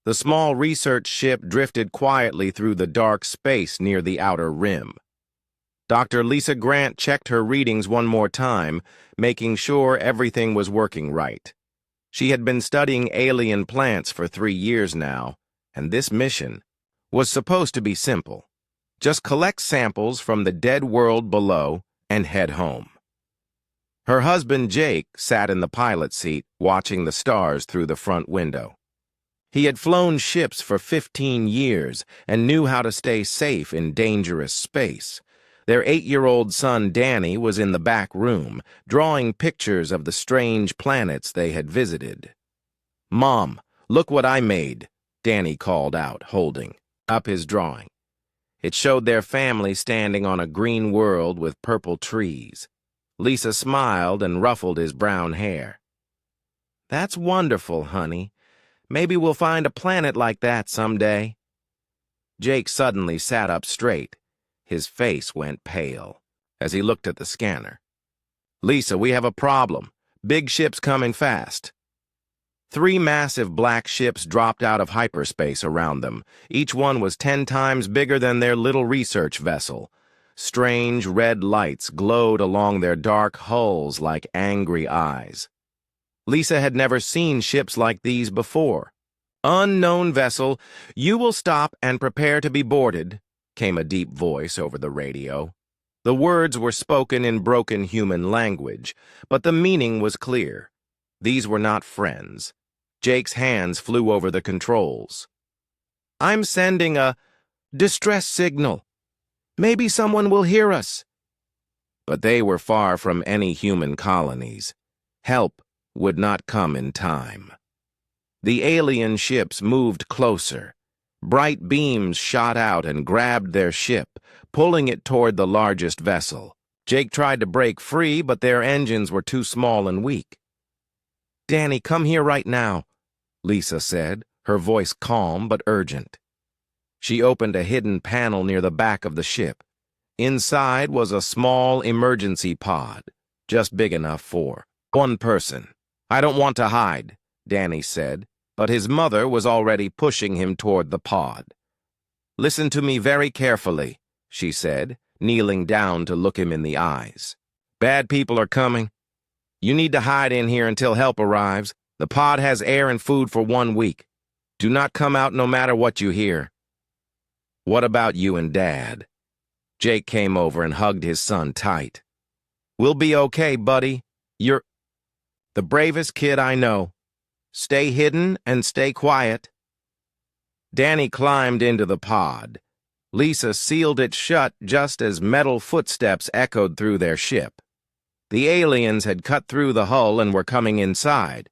The small research ship drifted quietly through the dark space near the outer rim. Dr. Lisa Grant checked her readings one more time, making sure everything was working right. She had been studying alien plants for 3 years now, and this mission was supposed to be simple. Just collect samples from the dead world below and head home. Her husband Jake sat in the pilot seat, watching the stars through the front window. He had flown ships for 15 years and knew how to stay safe in dangerous space. Their 8-year-old son Danny was in the back room, drawing pictures of the strange planets they had visited. "Mom, look what I made," Danny called out, holding up his drawing. It showed their family standing on a green world with purple trees. Lisa smiled and ruffled his brown hair. "That's wonderful, honey. Maybe we'll find a planet like that someday." Jake suddenly sat up straight. His face went pale as he looked at the scanner. "Lisa, we have a problem. Big ship's coming fast." 3 massive black ships dropped out of hyperspace around them. Each one was 10 times bigger than their little research vessel. Strange red lights glowed along their dark hulls like angry eyes. Lisa had never seen ships like these before. "Unknown vessel, you will stop and prepare to be boarded," came a deep voice over the radio. The words were spoken in broken human language, but the meaning was clear. These were not friends. Jake's hands flew over the controls. "I'm sending a distress signal. Maybe someone will hear us." But they were far from any human colonies. Help would not come in time. The alien ships moved closer. Bright beams shot out and grabbed their ship, pulling it toward the largest vessel. Jake tried to break free, but their engines were too small and weak. "Danny, come here right now," Lisa said, her voice calm but urgent. She opened a hidden panel near the back of the ship. Inside was a small emergency pod, just big enough for 1 person. "I don't want to hide," Danny said, but his mother was already pushing him toward the pod. "Listen to me very carefully," she said, kneeling down to look him in the eyes. "Bad people are coming. You need to hide in here until help arrives. The pod has air and food for 1 week. Do not come out no matter what you hear." "What about you and Dad?" Jake came over and hugged his son tight. "We'll be okay, buddy. You're the bravest kid I know. Stay hidden and stay quiet." Danny climbed into the pod. Lisa sealed it shut just as metal footsteps echoed through their ship. The aliens had cut through the hull and were coming inside.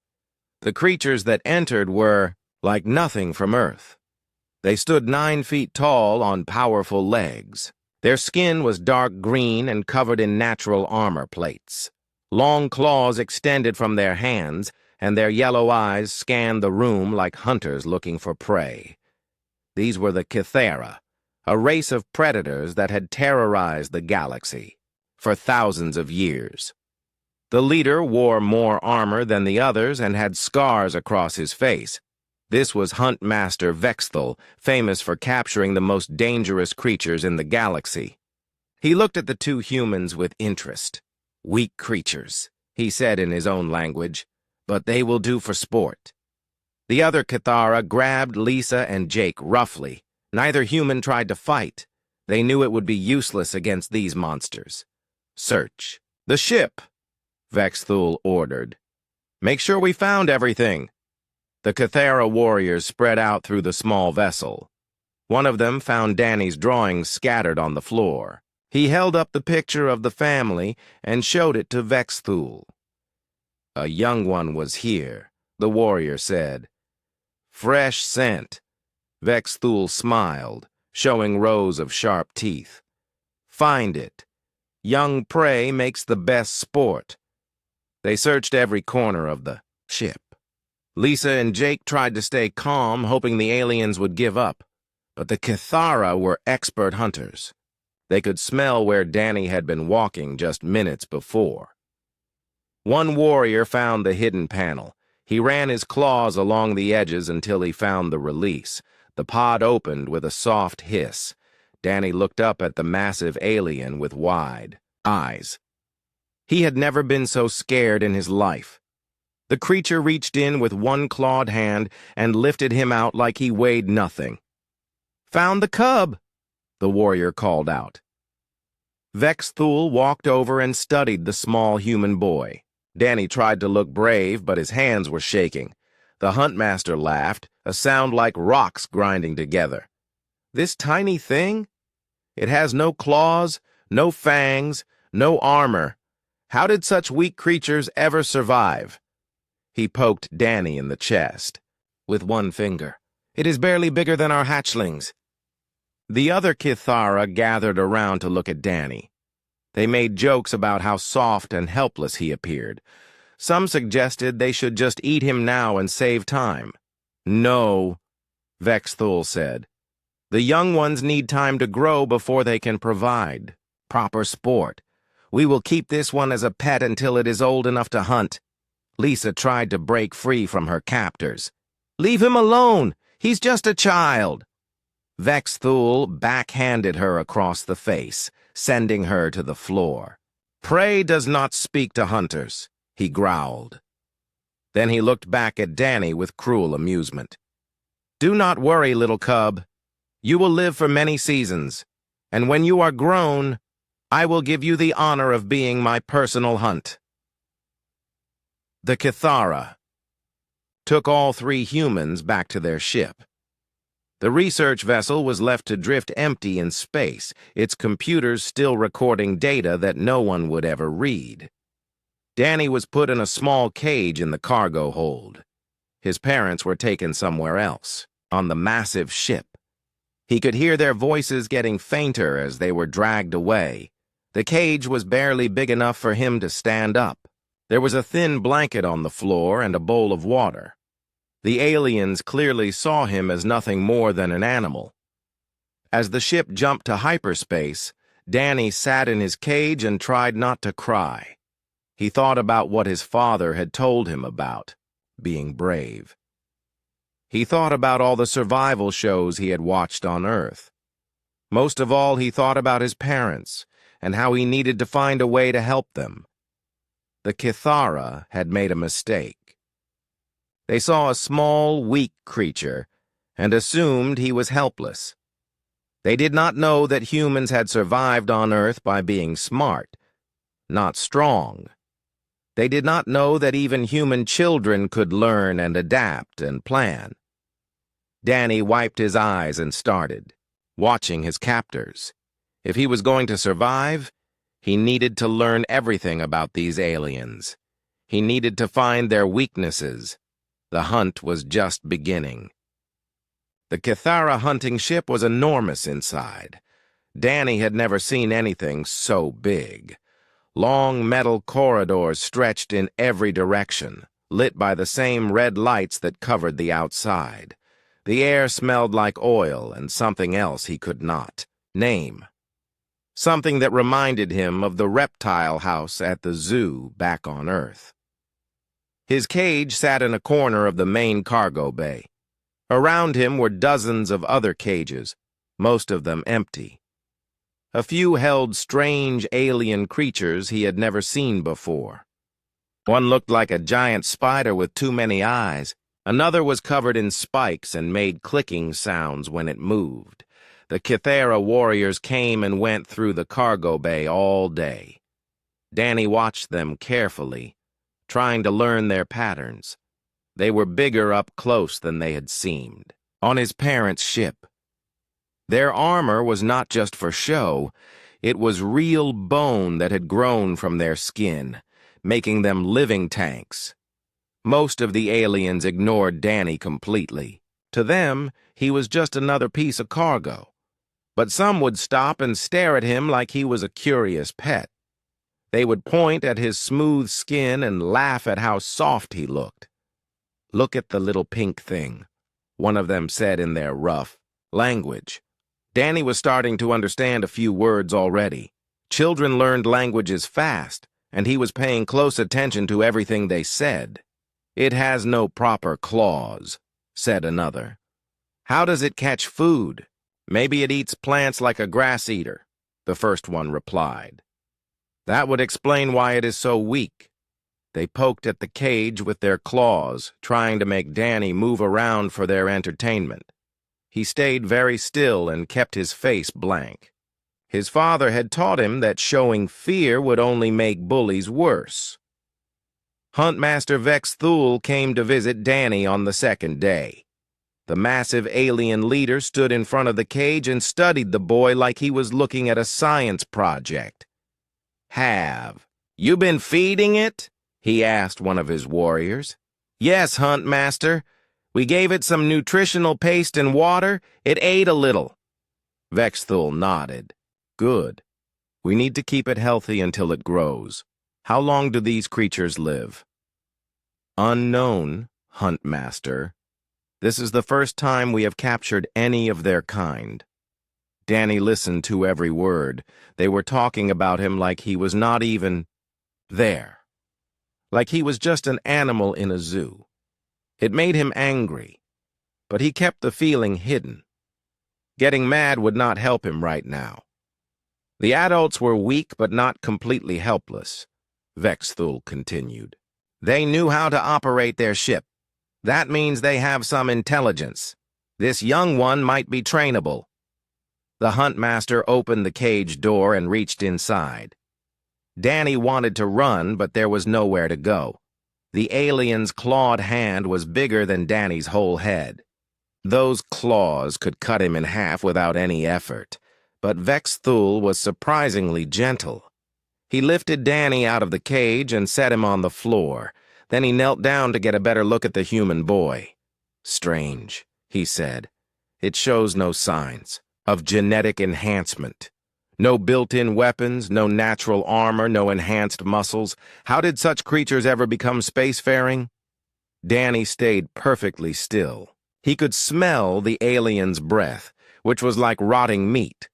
The creatures that entered were like nothing from Earth. They stood 9 feet tall on powerful legs. Their skin was dark green and covered in natural armor plates. Long claws extended from their hands, and their yellow eyes scanned the room like hunters looking for prey. These were the Kythera, a race of predators that had terrorized the galaxy for thousands of years. The leader wore more armor than the others and had scars across his face. This was Huntmaster Vexthal, famous for capturing the most dangerous creatures in the galaxy. He looked at the 2 humans with interest. "Weak creatures," he said in his own language, "but they will do for sport." The other Kythera grabbed Lisa and Jake roughly. Neither human tried to fight. They knew it would be useless against these monsters. "Search the ship," Vexthal ordered. "Make sure we found everything." The Kythera warriors spread out through the small vessel. One of them found Danny's drawings scattered on the floor. He held up the picture of the family and showed it to Vexthal. "A young one was here," the warrior said. "Fresh scent." Vexthal smiled, showing rows of sharp teeth. "Find it. Young prey makes the best sport." They searched every corner of the ship. Lisa and Jake tried to stay calm, hoping the aliens would give up. But the Kythera were expert hunters. They could smell where Danny had been walking just minutes before. One warrior found the hidden panel. He ran his claws along the edges until he found the release. The pod opened with a soft hiss. Danny looked up at the massive alien with wide eyes. He had never been so scared in his life. The creature reached in with one clawed hand and lifted him out like he weighed nothing. "Found the cub," the warrior called out. Vexthul walked over and studied the small human boy. Danny tried to look brave, but his hands were shaking. The huntmaster laughed, a sound like rocks grinding together. "This tiny thing? It has no claws, no fangs, no armor. How did such weak creatures ever survive?" He poked Danny in the chest with one finger. "It is barely bigger than our hatchlings." The other Kithara gathered around to look at Danny. They made jokes about how soft and helpless he appeared. Some suggested they should just eat him now and save time. "No," Vexthul said. "The young ones need time to grow before they can provide proper sport. We will keep this one as a pet until it is old enough to hunt." Lisa tried to break free from her captors. "Leave him alone! He's just a child!" Vexthul backhanded her across the face, sending her to the floor. "Prey does not speak to hunters," he growled. Then he looked back at Danny with cruel amusement. "Do not worry, little cub. You will live for many seasons, and when you are grown, I will give you the honor of being my personal hunt." The Kithara took all three humans back to their ship. The research vessel was left to drift empty in space, its computers still recording data that no one would ever read. Danny was put in a small cage in the cargo hold. His parents were taken somewhere else, on the massive ship. He could hear their voices getting fainter as they were dragged away. The cage was barely big enough for him to stand up. There was a thin blanket on the floor and a bowl of water. The aliens clearly saw him as nothing more than an animal. As the ship jumped to hyperspace, Danny sat in his cage and tried not to cry. He thought about what his father had told him about being brave. He thought about all the survival shows he had watched on Earth. Most of all, he thought about his parents and how he needed to find a way to help them. The Kithara had made a mistake. They saw a small, weak creature and assumed he was helpless. They did not know that humans had survived on Earth by being smart, not strong. They did not know that even human children could learn and adapt and plan. Danny wiped his eyes and started, watching his captors. If he was going to survive, he needed to learn everything about these aliens. He needed to find their weaknesses. The hunt was just beginning. The Kithara hunting ship was enormous inside. Danny had never seen anything so big. Long metal corridors stretched in every direction, lit by the same red lights that covered the outside. The air smelled like oil and something else he could not name. Something that reminded him of the reptile house at the zoo back on Earth. His cage sat in a corner of the main cargo bay. Around him were dozens of other cages, most of them empty. A few held strange alien creatures he had never seen before. One looked like a giant spider with too many eyes. Another was covered in spikes and made clicking sounds when it moved. The Kithara warriors came and went through the cargo bay all day. Danny watched them carefully, trying to learn their patterns. They were bigger up close than they had seemed. On his parents' ship, their armor was not just for show, it was real bone that had grown from their skin, making them living tanks. Most of the aliens ignored Danny completely. To them, he was just another piece of cargo. But some would stop and stare at him like he was a curious pet. They would point at his smooth skin and laugh at how soft he looked. "Look at the little pink thing," one of them said in their rough language. Danny was starting to understand a few words already. Children learned languages fast, and he was paying close attention to everything they said. "It has no proper claws," said another. "How does it catch food? Maybe it eats plants like a grass eater," the first one replied. "That would explain why it is so weak." They poked at the cage with their claws, trying to make Danny move around for their entertainment. He stayed very still and kept his face blank. His father had taught him that showing fear would only make bullies worse. Huntmaster Vex Thule came to visit Danny on the second day. The massive alien leader stood in front of the cage and studied the boy like he was looking at a science project. "Have you been feeding it?" he asked one of his warriors. "Yes, Huntmaster. We gave it some nutritional paste and water. It ate a little." Vexthul nodded. "Good. We need to keep it healthy until it grows. How long do these creatures live?" "Unknown, Huntmaster. This is the first time we have captured any of their kind." Danny listened to every word. They were talking about him like he was not even there. Like he was just an animal in a zoo. It made him angry, but he kept the feeling hidden. Getting mad would not help him right now. The adults were weak but not completely helpless, Vexthul continued. They knew how to operate their ship. That means they have some intelligence. This young one might be trainable. The Huntmaster opened the cage door and reached inside. Danny wanted to run, but there was nowhere to go. The alien's clawed hand was bigger than Danny's whole head. Those claws could cut him in half without any effort, but Vexthul was surprisingly gentle. He lifted Danny out of the cage and set him on the floor. Then he knelt down to get a better look at the human boy. "Strange," he said. "It shows no signs of genetic enhancement. No built-in weapons, no natural armor, no enhanced muscles. How did such creatures ever become spacefaring?" Danny stayed perfectly still. He could smell the alien's breath, which was like rotting meat.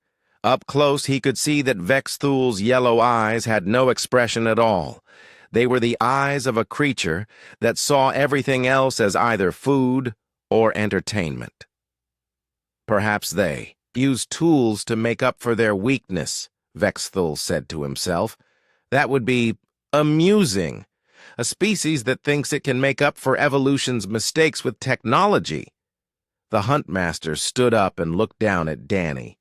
Up close, he could see that Vexthul's yellow eyes had no expression at all. They were the eyes of a creature that saw everything else as either food or entertainment. Perhaps they use tools to make up for their weakness, Vexthul said to himself. That would be amusing. A species that thinks it can make up for evolution's mistakes with technology. The Huntmaster stood up and looked down at Danny.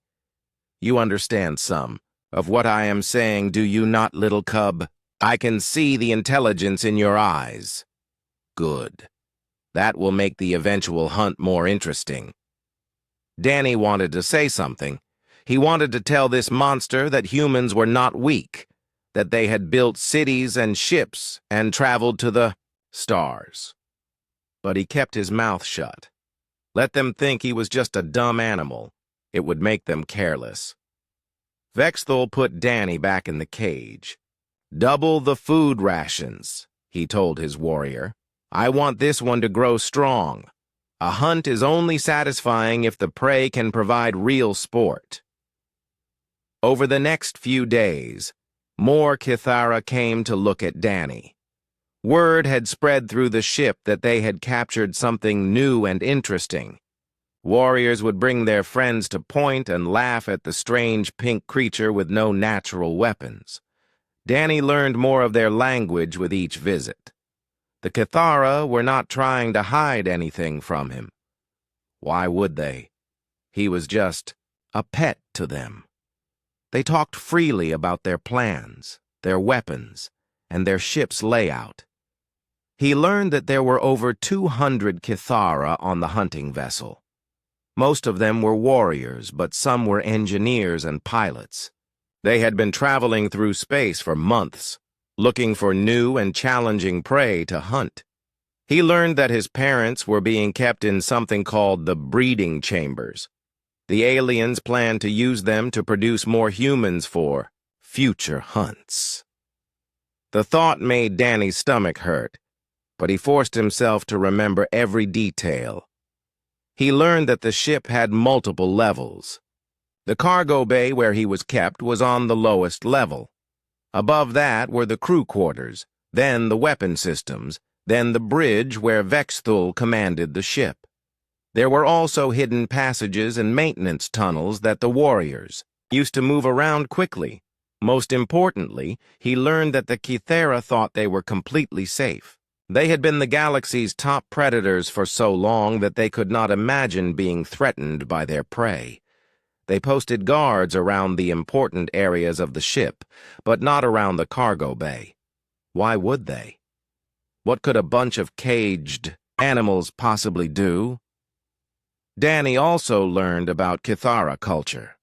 "You understand some of what I am saying, do you not, little cub? I can see the intelligence in your eyes." "Good. That will make the eventual hunt more interesting." Danny wanted to say something. He wanted to tell this monster that humans were not weak, that they had built cities and ships and traveled to the stars. But he kept his mouth shut. Let them think he was just a dumb animal. It would make them careless. Vexthul put Danny back in the cage. "Double the food rations," he told his warrior. "I want this one to grow strong. A hunt is only satisfying if the prey can provide real sport." Over the next few days, more Kithara came to look at Danny. Word had spread through the ship that they had captured something new and interesting. Warriors would bring their friends to point and laugh at the strange pink creature with no natural weapons. Danny learned more of their language with each visit. The Kithara were not trying to hide anything from him. Why would they? He was just a pet to them. They talked freely about their plans, their weapons, and their ship's layout. He learned that there were over 200 Kithara on the hunting vessel. Most of them were warriors, but some were engineers and pilots. They had been traveling through space for months, looking for new and challenging prey to hunt. He learned that his parents were being kept in something called the breeding chambers. The aliens planned to use them to produce more humans for future hunts. The thought made Danny's stomach hurt, but he forced himself to remember every detail. He learned that the ship had multiple levels. The cargo bay where he was kept was on the lowest level. Above that were the crew quarters, then the weapon systems, then the bridge where Vexthul commanded the ship. There were also hidden passages and maintenance tunnels that the warriors used to move around quickly. Most importantly, he learned that the Kythera thought they were completely safe. They had been the galaxy's top predators for so long that they could not imagine being threatened by their prey. They posted guards around the important areas of the ship, but not around the cargo bay. Why would they? What could a bunch of caged animals possibly do? Danny also learned about Kythera culture.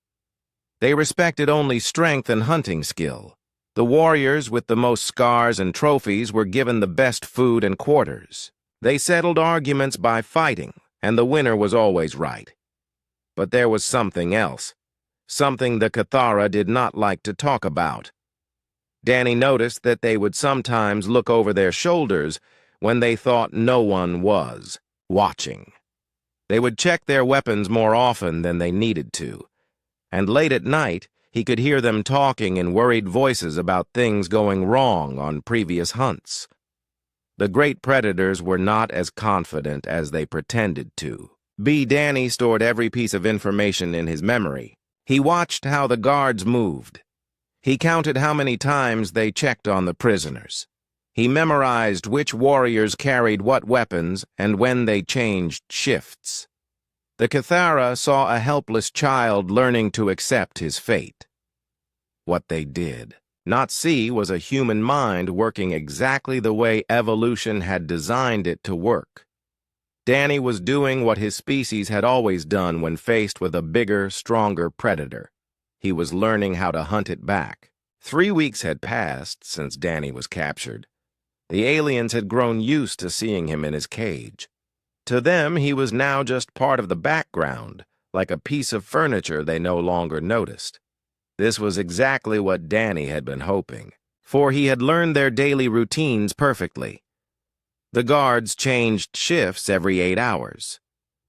They respected only strength and hunting skill. The warriors with the most scars and trophies were given the best food and quarters. They settled arguments by fighting, and the winner was always right. But there was something else, something the Kythera did not like to talk about. Danny noticed that they would sometimes look over their shoulders when they thought no one was watching. They would check their weapons more often than they needed to, and late at night, he could hear them talking in worried voices about things going wrong on previous hunts. The great predators were not as confident as they pretended to. Danny stored every piece of information in his memory. He watched how the guards moved. He counted how many times they checked on the prisoners. He memorized which warriors carried what weapons and when they changed shifts. The Kythera saw a helpless child learning to accept his fate. What they did not see was a human mind working exactly the way evolution had designed it to work. Danny was doing what his species had always done when faced with a bigger, stronger predator. He was learning how to hunt it back. 3 weeks had passed since Danny was captured. The aliens had grown used to seeing him in his cage. To them, he was now just part of the background, like a piece of furniture they no longer noticed. This was exactly what Danny had been hoping, for he had learned their daily routines perfectly. The guards changed shifts every 8 hours.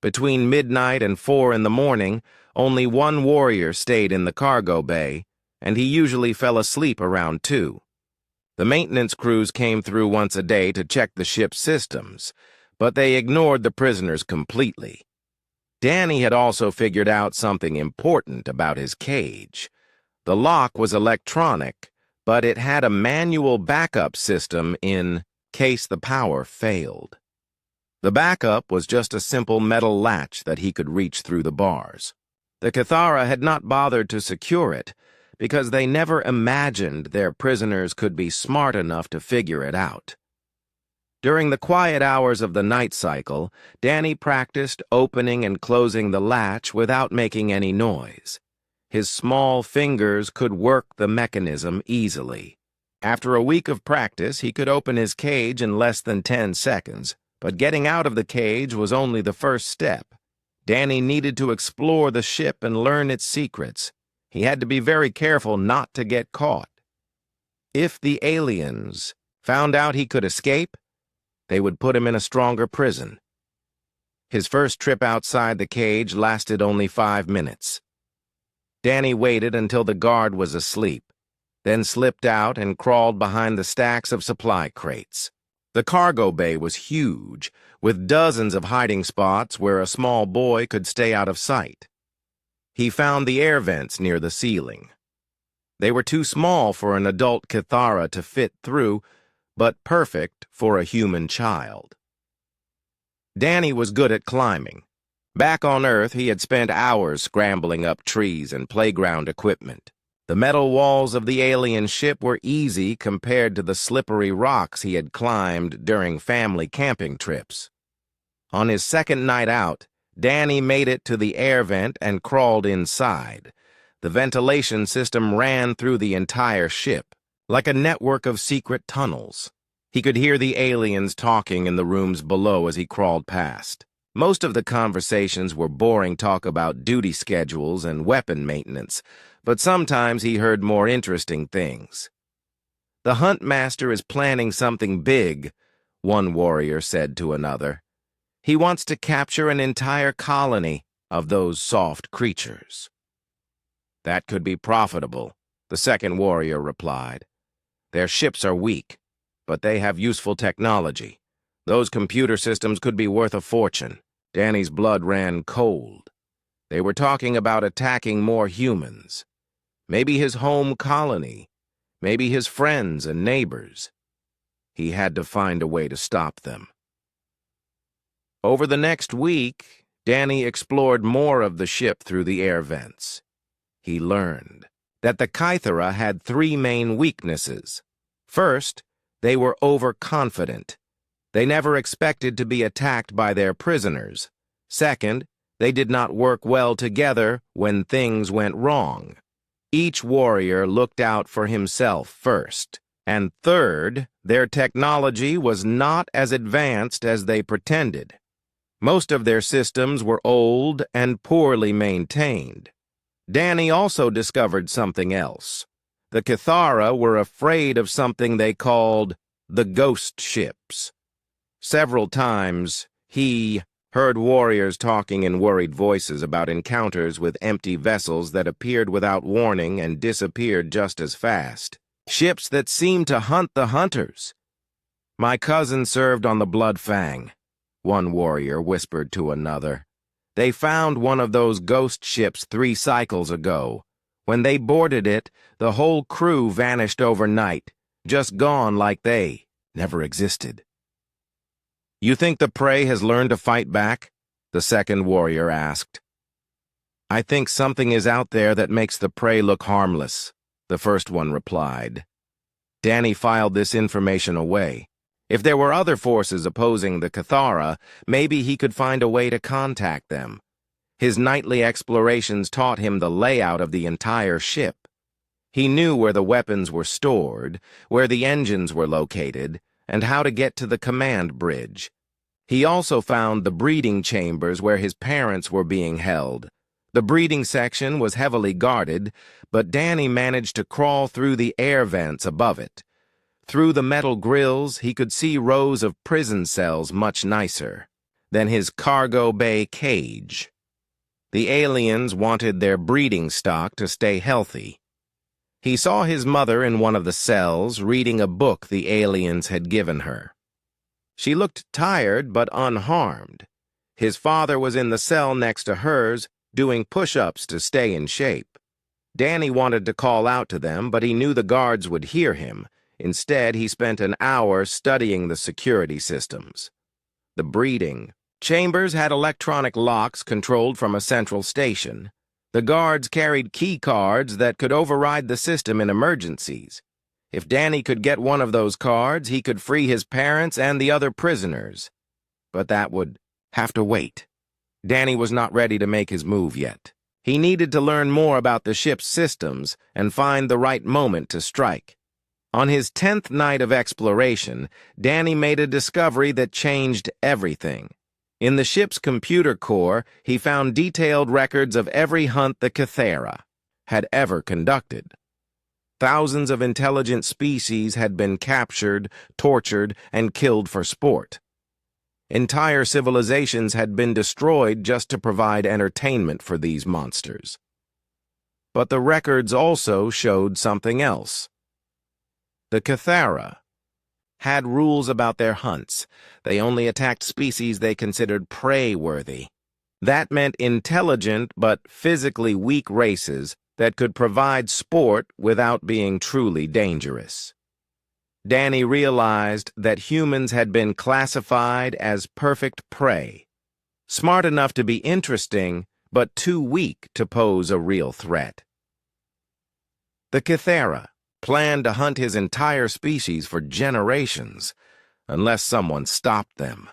Between midnight and 4 in the morning, only one warrior stayed in the cargo bay, and he usually fell asleep around 2. The maintenance crews came through once a day to check the ship's systems, but they ignored the prisoners completely. Danny had also figured out something important about his cage. The lock was electronic, but it had a manual backup system in case the power failed. The backup was just a simple metal latch that he could reach through the bars. The Kythera had not bothered to secure it because they never imagined their prisoners could be smart enough to figure it out. During the quiet hours of the night cycle, Danny practiced opening and closing the latch without making any noise. His small fingers could work the mechanism easily. After a week of practice, he could open his cage in less than 10 seconds, but getting out of the cage was only the first step. Danny needed to explore the ship and learn its secrets. He had to be very careful not to get caught. If the aliens found out he could escape, they would put him in a stronger prison. His first trip outside the cage lasted only 5 minutes. Danny waited until the guard was asleep, then slipped out and crawled behind the stacks of supply crates. The cargo bay was huge, with dozens of hiding spots where a small boy could stay out of sight. He found the air vents near the ceiling. They were too small for an adult Kythera to fit through, but perfect for a human child. Danny was good at climbing. Back on Earth, he had spent hours scrambling up trees and playground equipment. The metal walls of the alien ship were easy compared to the slippery rocks he had climbed during family camping trips. On his second night out, Danny made it to the air vent and crawled inside. The ventilation system ran through the entire ship, like a network of secret tunnels. He could hear the aliens talking in the rooms below as he crawled past. Most of the conversations were boring talk about duty schedules and weapon maintenance, but sometimes he heard more interesting things. "The Hunt Master is planning something big," one warrior said to another. "He wants to capture an entire colony of those soft creatures." "That could be profitable," the second warrior replied. "Their ships are weak, but they have useful technology. Those computer systems could be worth a fortune. Danny's blood ran cold. They were talking about attacking more humans. Maybe his home colony. Maybe his friends and neighbors. He had to find a way to stop them. Over the next week, Danny explored more of the ship through the air vents. He learned that the Kythera had three main weaknesses. First, they were overconfident. They never expected to be attacked by their prisoners. Second, they did not work well together when things went wrong. Each warrior looked out for himself first. And third, their technology was not as advanced as they pretended. Most of their systems were old and poorly maintained. Danny also discovered something else. The Kythera were afraid of something they called the ghost ships. Several times, he heard warriors talking in worried voices about encounters with empty vessels that appeared without warning and disappeared just as fast. Ships that seemed to hunt the hunters. "My cousin served on the Blood Fang," one warrior whispered to another. "They found one of those ghost ships 3 cycles ago. When they boarded it, the whole crew vanished overnight, just gone like they never existed." "You think the prey has learned to fight back?" the second warrior asked. "I think something is out there that makes the prey look harmless," the first one replied. Danny filed this information away. If there were other forces opposing the Kythera, maybe he could find a way to contact them. His nightly explorations taught him the layout of the entire ship. He knew where the weapons were stored, where the engines were located, and how to get to the command bridge. He also found the breeding chambers where his parents were being held. The breeding section was heavily guarded, but Danny managed to crawl through the air vents above it. Through the metal grills, he could see rows of prison cells much nicer than his cargo bay cage. The aliens wanted their breeding stock to stay healthy. He saw his mother in one of the cells reading a book the aliens had given her. She looked tired but unharmed. His father was in the cell next to hers, doing push-ups to stay in shape. Danny wanted to call out to them, but he knew the guards would hear him. Instead, he spent an hour studying the security systems. The breeding chambers had electronic locks controlled from a central station. The guards carried key cards that could override the system in emergencies. If Danny could get one of those cards, he could free his parents and the other prisoners. But that would have to wait. Danny was not ready to make his move yet. He needed to learn more about the ship's systems and find the right moment to strike. On his 10th night of exploration, Danny made a discovery that changed everything. In the ship's computer core, he found detailed records of every hunt the Kythera had ever conducted. Thousands of intelligent species had been captured, tortured, and killed for sport. Entire civilizations had been destroyed just to provide entertainment for these monsters. But the records also showed something else. The Kythera had rules about their hunts. They only attacked species they considered prey-worthy. That meant intelligent but physically weak races that could provide sport without being truly dangerous. Danny realized that humans had been classified as perfect prey, smart enough to be interesting, but too weak to pose a real threat. The Kythera planned to hunt his entire species for generations, unless someone stopped them.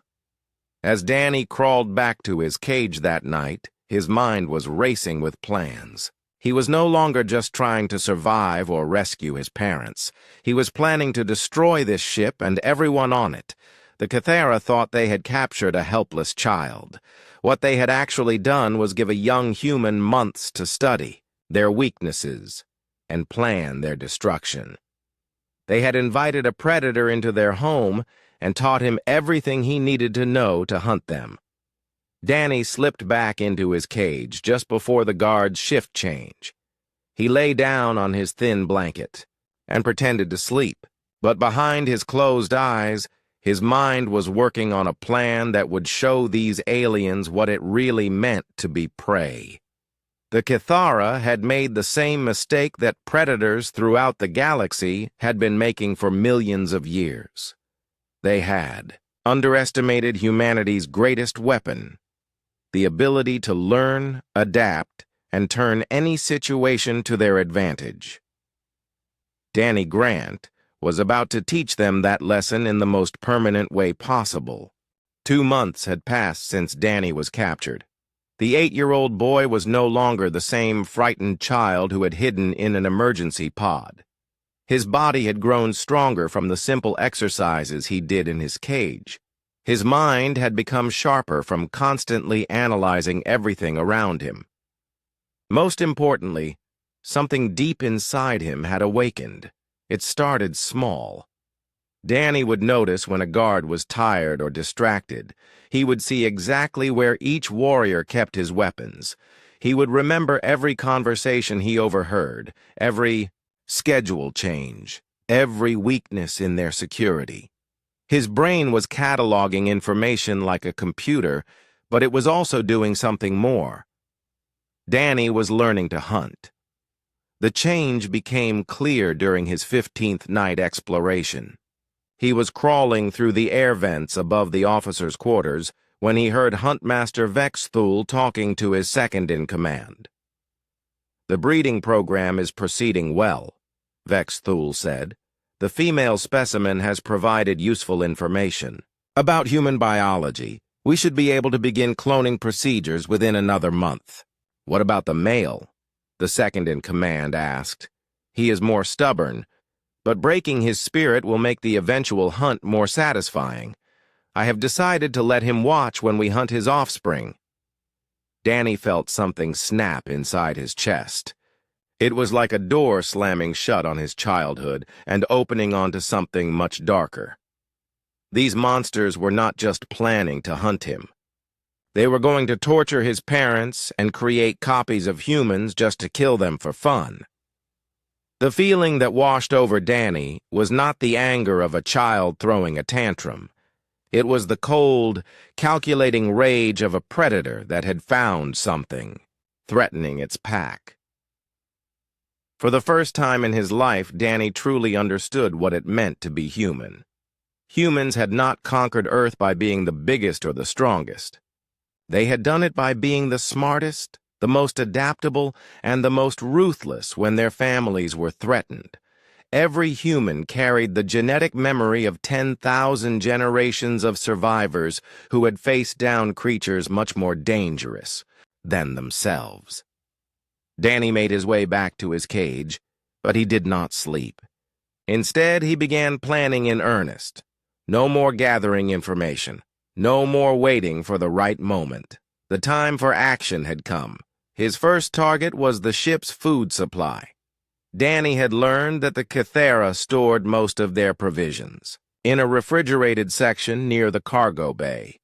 As Danny crawled back to his cage that night, his mind was racing with plans. He was no longer just trying to survive or rescue his parents. He was planning to destroy this ship and everyone on it. The Kythera thought they had captured a helpless child. What they had actually done was give a young human months to study their weaknesses and plan their destruction. They had invited a predator into their home and taught him everything he needed to know to hunt them. Danny slipped back into his cage just before the guard's shift change. He lay down on his thin blanket and pretended to sleep, but behind his closed eyes, His mind was working on a plan that would show these aliens what it really meant to be prey. The Kithara had made the same mistake that predators throughout the galaxy had been making for millions of years. They had underestimated humanity's greatest weapon, the ability to learn, adapt, and turn any situation to their advantage. Danny Grant was about to teach them that lesson in the most permanent way possible. 2 months had passed since Danny was captured. The 8-year-old boy was no longer the same frightened child who had hidden in an emergency pod. His body had grown stronger from the simple exercises he did in his cage. His mind had become sharper from constantly analyzing everything around him. Most importantly, something deep inside him had awakened. It started small. Danny would notice when a guard was tired or distracted. He would see exactly where each warrior kept his weapons. He would remember every conversation he overheard, every schedule change, every weakness in their security. His brain was cataloging information like a computer, but it was also doing something more. Danny was learning to hunt. The change became clear during his 15th night exploration. He was crawling through the air vents above the officers' quarters when he heard Huntmaster Vexthul talking to his second-in-command. "The breeding program is proceeding well," Vexthul said. "The female specimen has provided useful information about human biology. We should be able to begin cloning procedures within another month." "What about the male?" the second-in-command asked. "He is more stubborn, but breaking his spirit will make the eventual hunt more satisfying. I have decided to let him watch when we hunt his offspring." Danny felt something snap inside his chest. It was like a door slamming shut on his childhood and opening onto something much darker. These monsters were not just planning to hunt him. They were going to torture his parents and create copies of humans just to kill them for fun. The feeling that washed over Danny was not the anger of a child throwing a tantrum. It was the cold, calculating rage of a predator that had found something, threatening its pack. For the first time in his life, Danny truly understood what it meant to be human. Humans had not conquered Earth by being the biggest or the strongest. They had done it by being the smartest, the most adaptable, and the most ruthless when their families were threatened. Every human carried the genetic memory of 10,000 generations of survivors who had faced down creatures much more dangerous than themselves. Danny made his way back to his cage, but he did not sleep. Instead, he began planning in earnest. No more gathering information. No more waiting for the right moment. The time for action had come. His first target was the ship's food supply. Danny had learned that the Kithara stored most of their provisions in a refrigerated section near the cargo bay.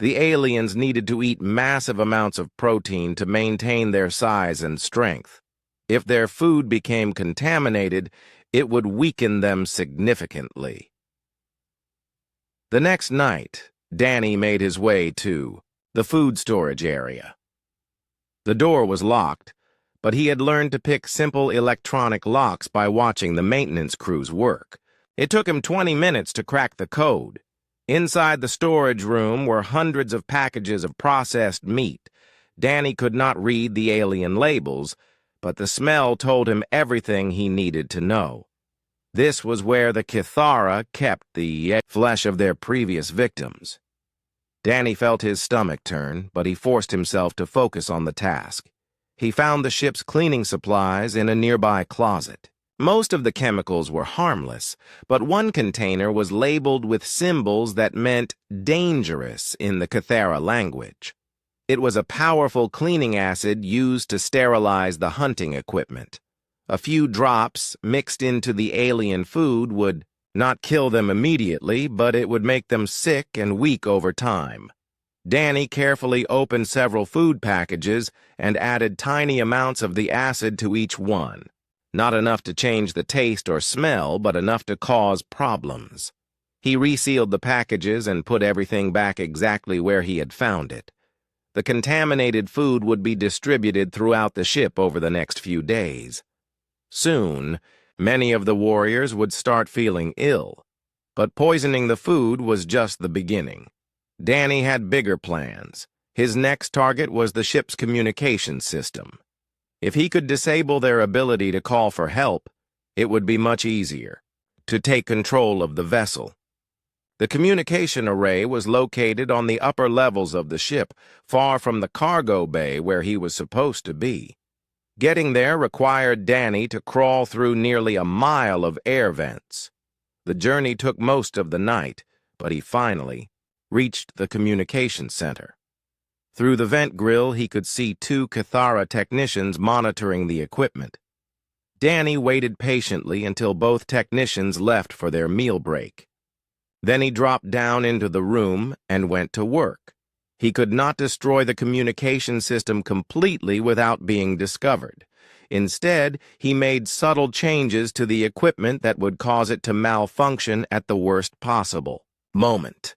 The aliens needed to eat massive amounts of protein to maintain their size and strength. If their food became contaminated, it would weaken them significantly. The next night, Danny made his way to the food storage area. The door was locked, but he had learned to pick simple electronic locks by watching the maintenance crews work. It took him 20 minutes to crack the code. Inside the storage room were hundreds of packages of processed meat. Danny could not read the alien labels, but the smell told him everything he needed to know. This was where the Kithara kept the flesh of their previous victims. Danny felt his stomach turn, but he forced himself to focus on the task. He found the ship's cleaning supplies in a nearby closet. Most of the chemicals were harmless, but one container was labeled with symbols that meant dangerous in the Kithara language. It was a powerful cleaning acid used to sterilize the hunting equipment. A few drops mixed into the alien food would not kill them immediately, but it would make them sick and weak over time. Danny carefully opened several food packages and added tiny amounts of the acid to each one. Not enough to change the taste or smell, but enough to cause problems. He resealed the packages and put everything back exactly where he had found it. The contaminated food would be distributed throughout the ship over the next few days. Soon, many of the warriors would start feeling ill, but poisoning the food was just the beginning. Danny had bigger plans. His next target was the ship's communication system. If he could disable their ability to call for help, it would be much easier to take control of the vessel. The communication array was located on the upper levels of the ship, far from the cargo bay where he was supposed to be. Getting there required Danny to crawl through nearly a mile of air vents. The journey took most of the night, but he finally reached the communication center. Through the vent grill, he could see 2 Cathara technicians monitoring the equipment. Danny waited patiently until both technicians left for their meal break. Then he dropped down into the room and went to work. He could not destroy the communication system completely without being discovered. Instead, he made subtle changes to the equipment that would cause it to malfunction at the worst possible moment.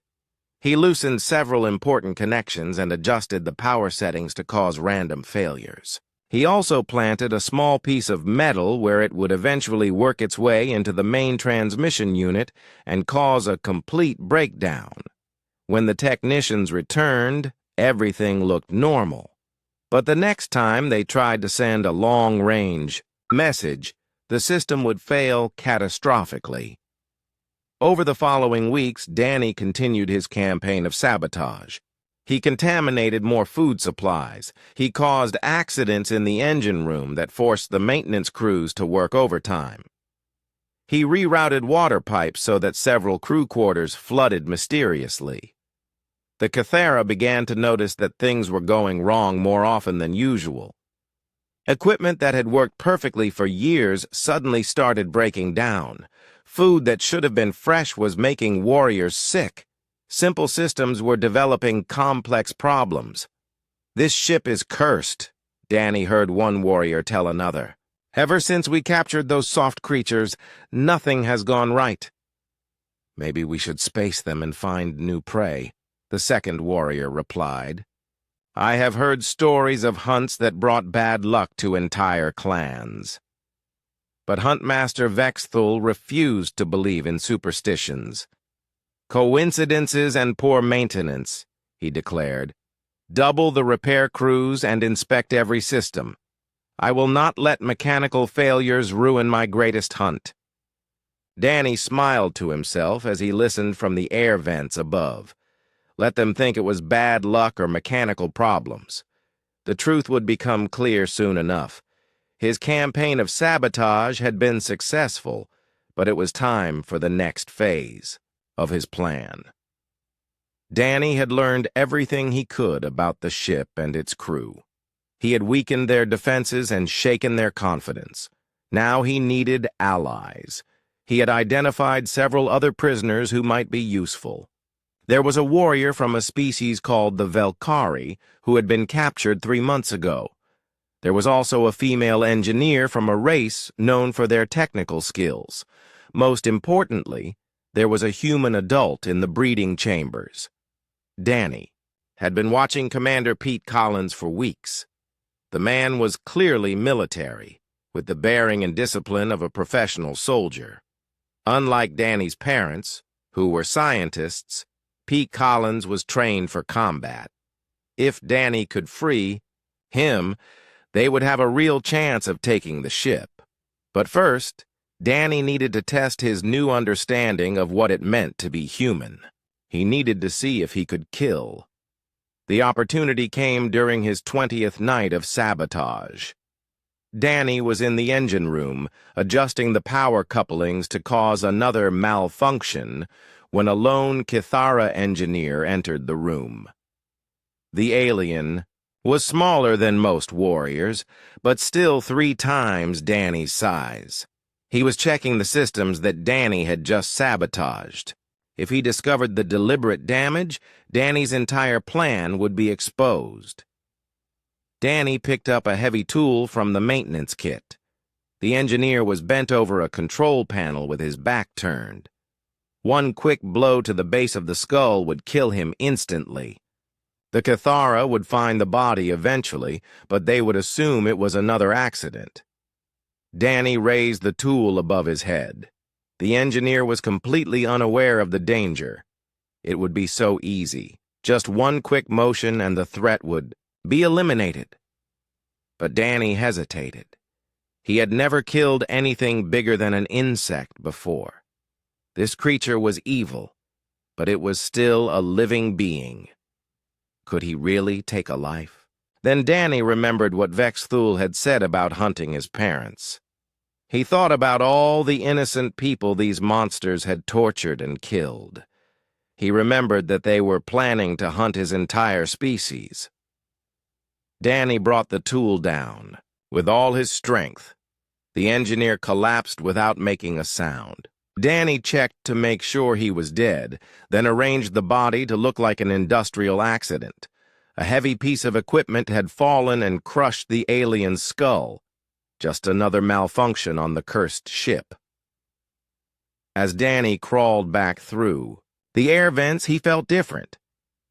He loosened several important connections and adjusted the power settings to cause random failures. He also planted a small piece of metal where it would eventually work its way into the main transmission unit and cause a complete breakdown. When the technicians returned, everything looked normal. But the next time they tried to send a long-range message, the system would fail catastrophically. Over the following weeks, Danny continued his campaign of sabotage. He contaminated more food supplies. He caused accidents in the engine room that forced the maintenance crews to work overtime. He rerouted water pipes so that several crew quarters flooded mysteriously. The Cathara began to notice that things were going wrong more often than usual. Equipment that had worked perfectly for years suddenly started breaking down. Food that should have been fresh was making warriors sick. Simple systems were developing complex problems. "This ship is cursed," Danny heard one warrior tell another. "Ever since we captured those soft creatures, nothing has gone right." "Maybe we should space them and find new prey," the second warrior replied. "I have heard stories of hunts that brought bad luck to entire clans." But Huntmaster Vexthul refused to believe in superstitions. "Coincidences and poor maintenance," he declared. "Double the repair crews and inspect every system. I will not let mechanical failures ruin my greatest hunt." Danny smiled to himself as he listened from the air vents above. Let them think it was bad luck or mechanical problems. The truth would become clear soon enough. His campaign of sabotage had been successful, but it was time for the next phase of his plan. Danny had learned everything he could about the ship and its crew. He had weakened their defenses and shaken their confidence. Now he needed allies. He had identified several other prisoners who might be useful. There was a warrior from a species called the Velkari who had been captured 3 months ago. There was also a female engineer from a race known for their technical skills. Most importantly, there was a human adult in the breeding chambers. Danny had been watching Commander Pete Collins for weeks. The man was clearly military, with the bearing and discipline of a professional soldier. Unlike Danny's parents, who were scientists, Pete Collins was trained for combat. If Danny could free him, they would have a real chance of taking the ship. But first, Danny needed to test his new understanding of what it meant to be human. He needed to see if he could kill. The opportunity came during his 20th night of sabotage. Danny was in the engine room, adjusting the power couplings to cause another malfunction, when a lone Cathara engineer entered the room. The alien was smaller than most warriors, but still 3 times Danny's size. He was checking the systems that Danny had just sabotaged. If he discovered the deliberate damage, Danny's entire plan would be exposed. Danny picked up a heavy tool from the maintenance kit. The engineer was bent over a control panel with his back turned. One quick blow to the base of the skull would kill him instantly. The Cathara would find the body eventually, but they would assume it was another accident. Danny raised the tool above his head. The engineer was completely unaware of the danger. It would be so easy. Just one quick motion and the threat would be eliminated. But Danny hesitated. He had never killed anything bigger than an insect before. This creature was evil, but it was still a living being. Could he really take a life? Then Danny remembered what Vexthul had said about hunting his parents. He thought about all the innocent people these monsters had tortured and killed. He remembered that they were planning to hunt his entire species. Danny brought the tool down. With all his strength, the engineer collapsed without making a sound. Danny checked to make sure he was dead, then arranged the body to look like an industrial accident. A heavy piece of equipment had fallen and crushed the alien's skull. Just another malfunction on the cursed ship. As Danny crawled back through the air vents, he felt different.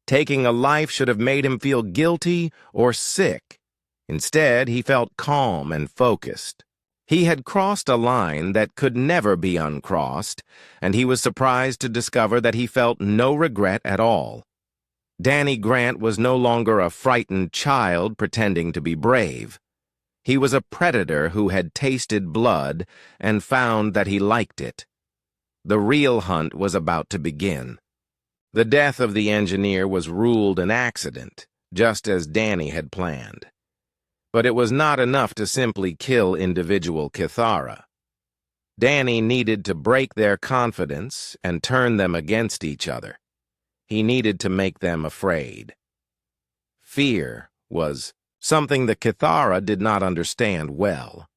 Taking a life should have made him feel guilty or sick. Instead, he felt calm and focused. He had crossed a line that could never be uncrossed, and he was surprised to discover that he felt no regret at all. Danny Grant was no longer a frightened child pretending to be brave. He was a predator who had tasted blood and found that he liked it. The real hunt was about to begin. The death of the engineer was ruled an accident, just as Danny had planned. But it was not enough to simply kill individual Cathara. Danny needed to break their confidence and turn them against each other. He needed to make them afraid. Fear was something the Cathara did not understand well.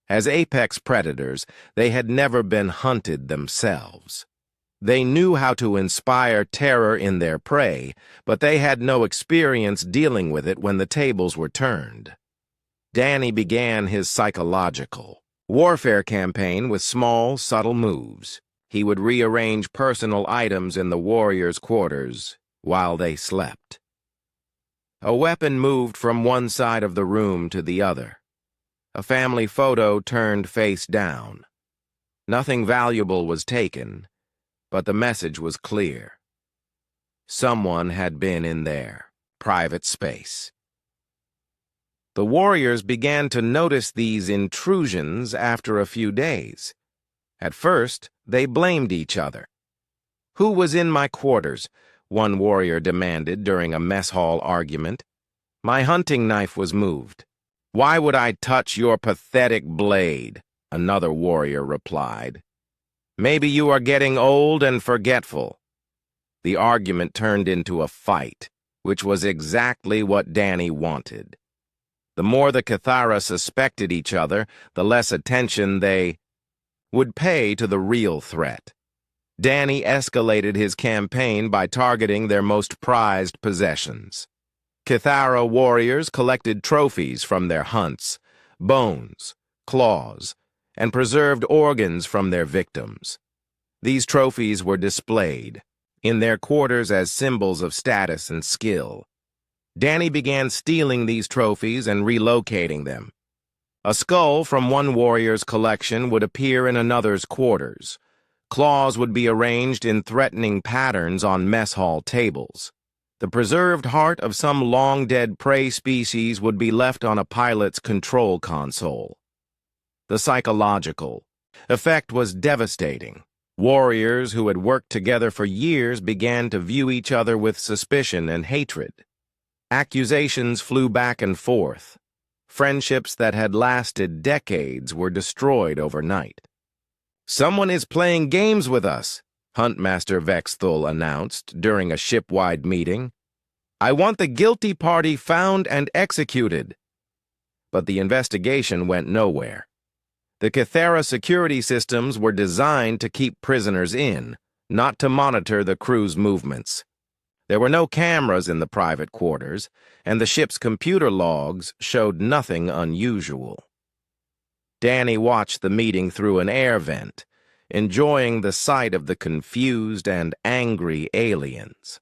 As apex predators, they had never been hunted themselves. They knew how to inspire terror in their prey, but they had no experience dealing with it when the tables were turned. Danny began his psychological warfare campaign with small, subtle moves. He would rearrange personal items in the warriors' quarters while they slept. A weapon moved from one side of the room to the other. A family photo turned face down. Nothing valuable was taken, but the message was clear. Someone had been in their private space. The warriors began to notice these intrusions after a few days. At first, they blamed each other. "Who was in my quarters?" one warrior demanded during a mess hall argument. "My hunting knife was moved." "Why would I touch your pathetic blade?" another warrior replied. "Maybe you are getting old and forgetful." The argument turned into a fight, which was exactly what Danny wanted. The more the Cathara suspected each other, the less attention they would pay to the real threat. Danny escalated his campaign by targeting their most prized possessions. Cathara warriors collected trophies from their hunts, bones, claws, and preserved organs from their victims. These trophies were displayed in their quarters as symbols of status and skill. Danny began stealing these trophies and relocating them. A skull from one warrior's collection would appear in another's quarters. Claws would be arranged in threatening patterns on mess hall tables. The preserved heart of some long-dead prey species would be left on a pilot's control console. The psychological effect was devastating. Warriors who had worked together for years began to view each other with suspicion and hatred. Accusations flew back and forth. Friendships that had lasted decades were destroyed overnight. "Someone is playing games with us," Huntmaster Vexthul announced during a ship-wide meeting. "I want the guilty party found and executed." But the investigation went nowhere. The Cathara security systems were designed to keep prisoners in, not to monitor the crew's movements. There were no cameras in the private quarters, and the ship's computer logs showed nothing unusual. Danny watched the meeting through an air vent. enjoying the sight of the confused and angry aliens.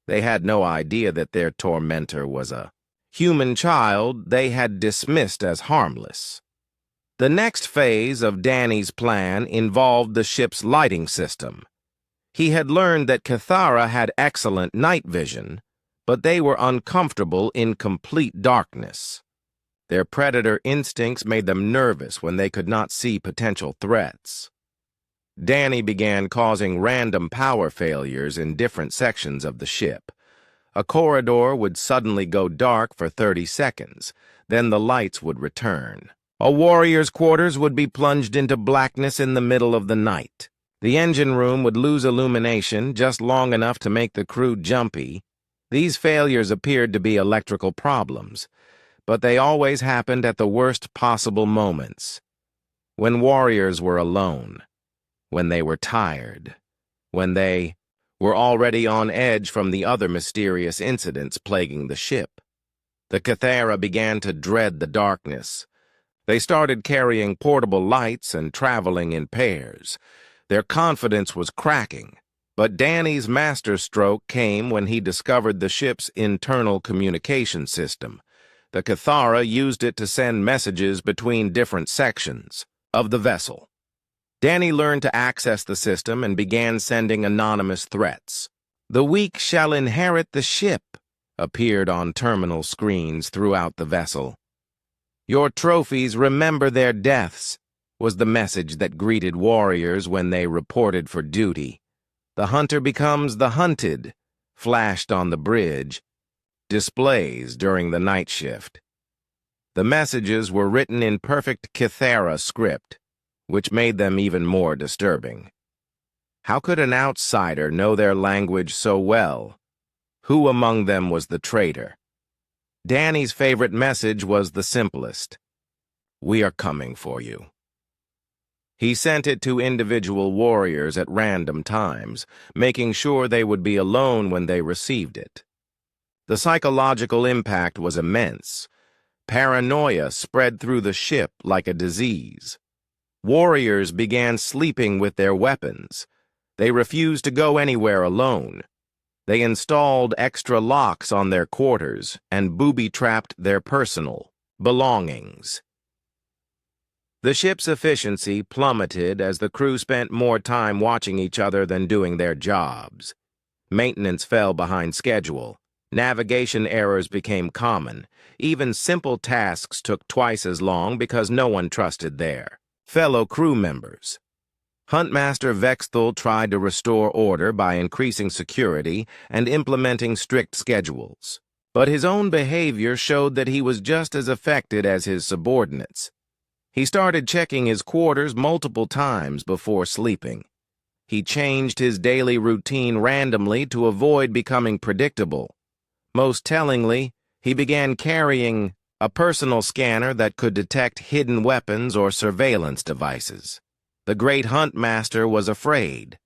They had no idea that their tormentor was a human child they had dismissed as harmless. The next phase of Danny's plan involved the ship's lighting system. He had learned that Cathara had excellent night vision, but they were uncomfortable in complete darkness. Their predator instincts made them nervous when they could not see potential threats. Danny began causing random power failures in different sections of the ship. A corridor would suddenly go dark for 30 seconds, then the lights would return. A warrior's quarters would be plunged into blackness in the middle of the night. The engine room would lose illumination just long enough to make the crew jumpy. These failures appeared to be electrical problems, but they always happened at the worst possible moments. When warriors were alone, when they were tired, when they were already on edge from the other mysterious incidents plaguing the ship. The Cathara began to dread the darkness. They started carrying portable lights and traveling in pairs. Their confidence was cracking, but Danny's masterstroke came when he discovered the ship's internal communication system. The Cathara used it to send messages between different sections of the vessel. Danny learned to access the system and began sending anonymous threats. "The weak shall inherit the ship," appeared on terminal screens throughout the vessel. "Your trophies remember their deaths," was the message that greeted warriors when they reported for duty. "The hunter becomes the hunted," flashed on the bridge, displays during the night shift. The messages were written in perfect Cathara script, which made them even more disturbing. How could an outsider know their language so well? Who among them was the traitor? Danny's favorite message was the simplest: "We are coming for you." He sent it to individual warriors at random times, making sure they would be alone when they received it. The psychological impact was immense. Paranoia spread through the ship like a disease. Warriors began sleeping with their weapons. They refused to go anywhere alone. They installed extra locks on their quarters and booby-trapped their personal belongings. The ship's efficiency plummeted as the crew spent more time watching each other than doing their jobs. Maintenance fell behind schedule. Navigation errors became common. Even simple tasks took twice as long because no one trusted their fellow crew members. Huntmaster Vexthal tried to restore order by increasing security and implementing strict schedules. But his own behavior showed that he was just as affected as his subordinates. He started checking his quarters multiple times before sleeping. He changed his daily routine randomly to avoid becoming predictable. Most tellingly, he began carrying a personal scanner that could detect hidden weapons or surveillance devices. The great Huntmaster was afraid.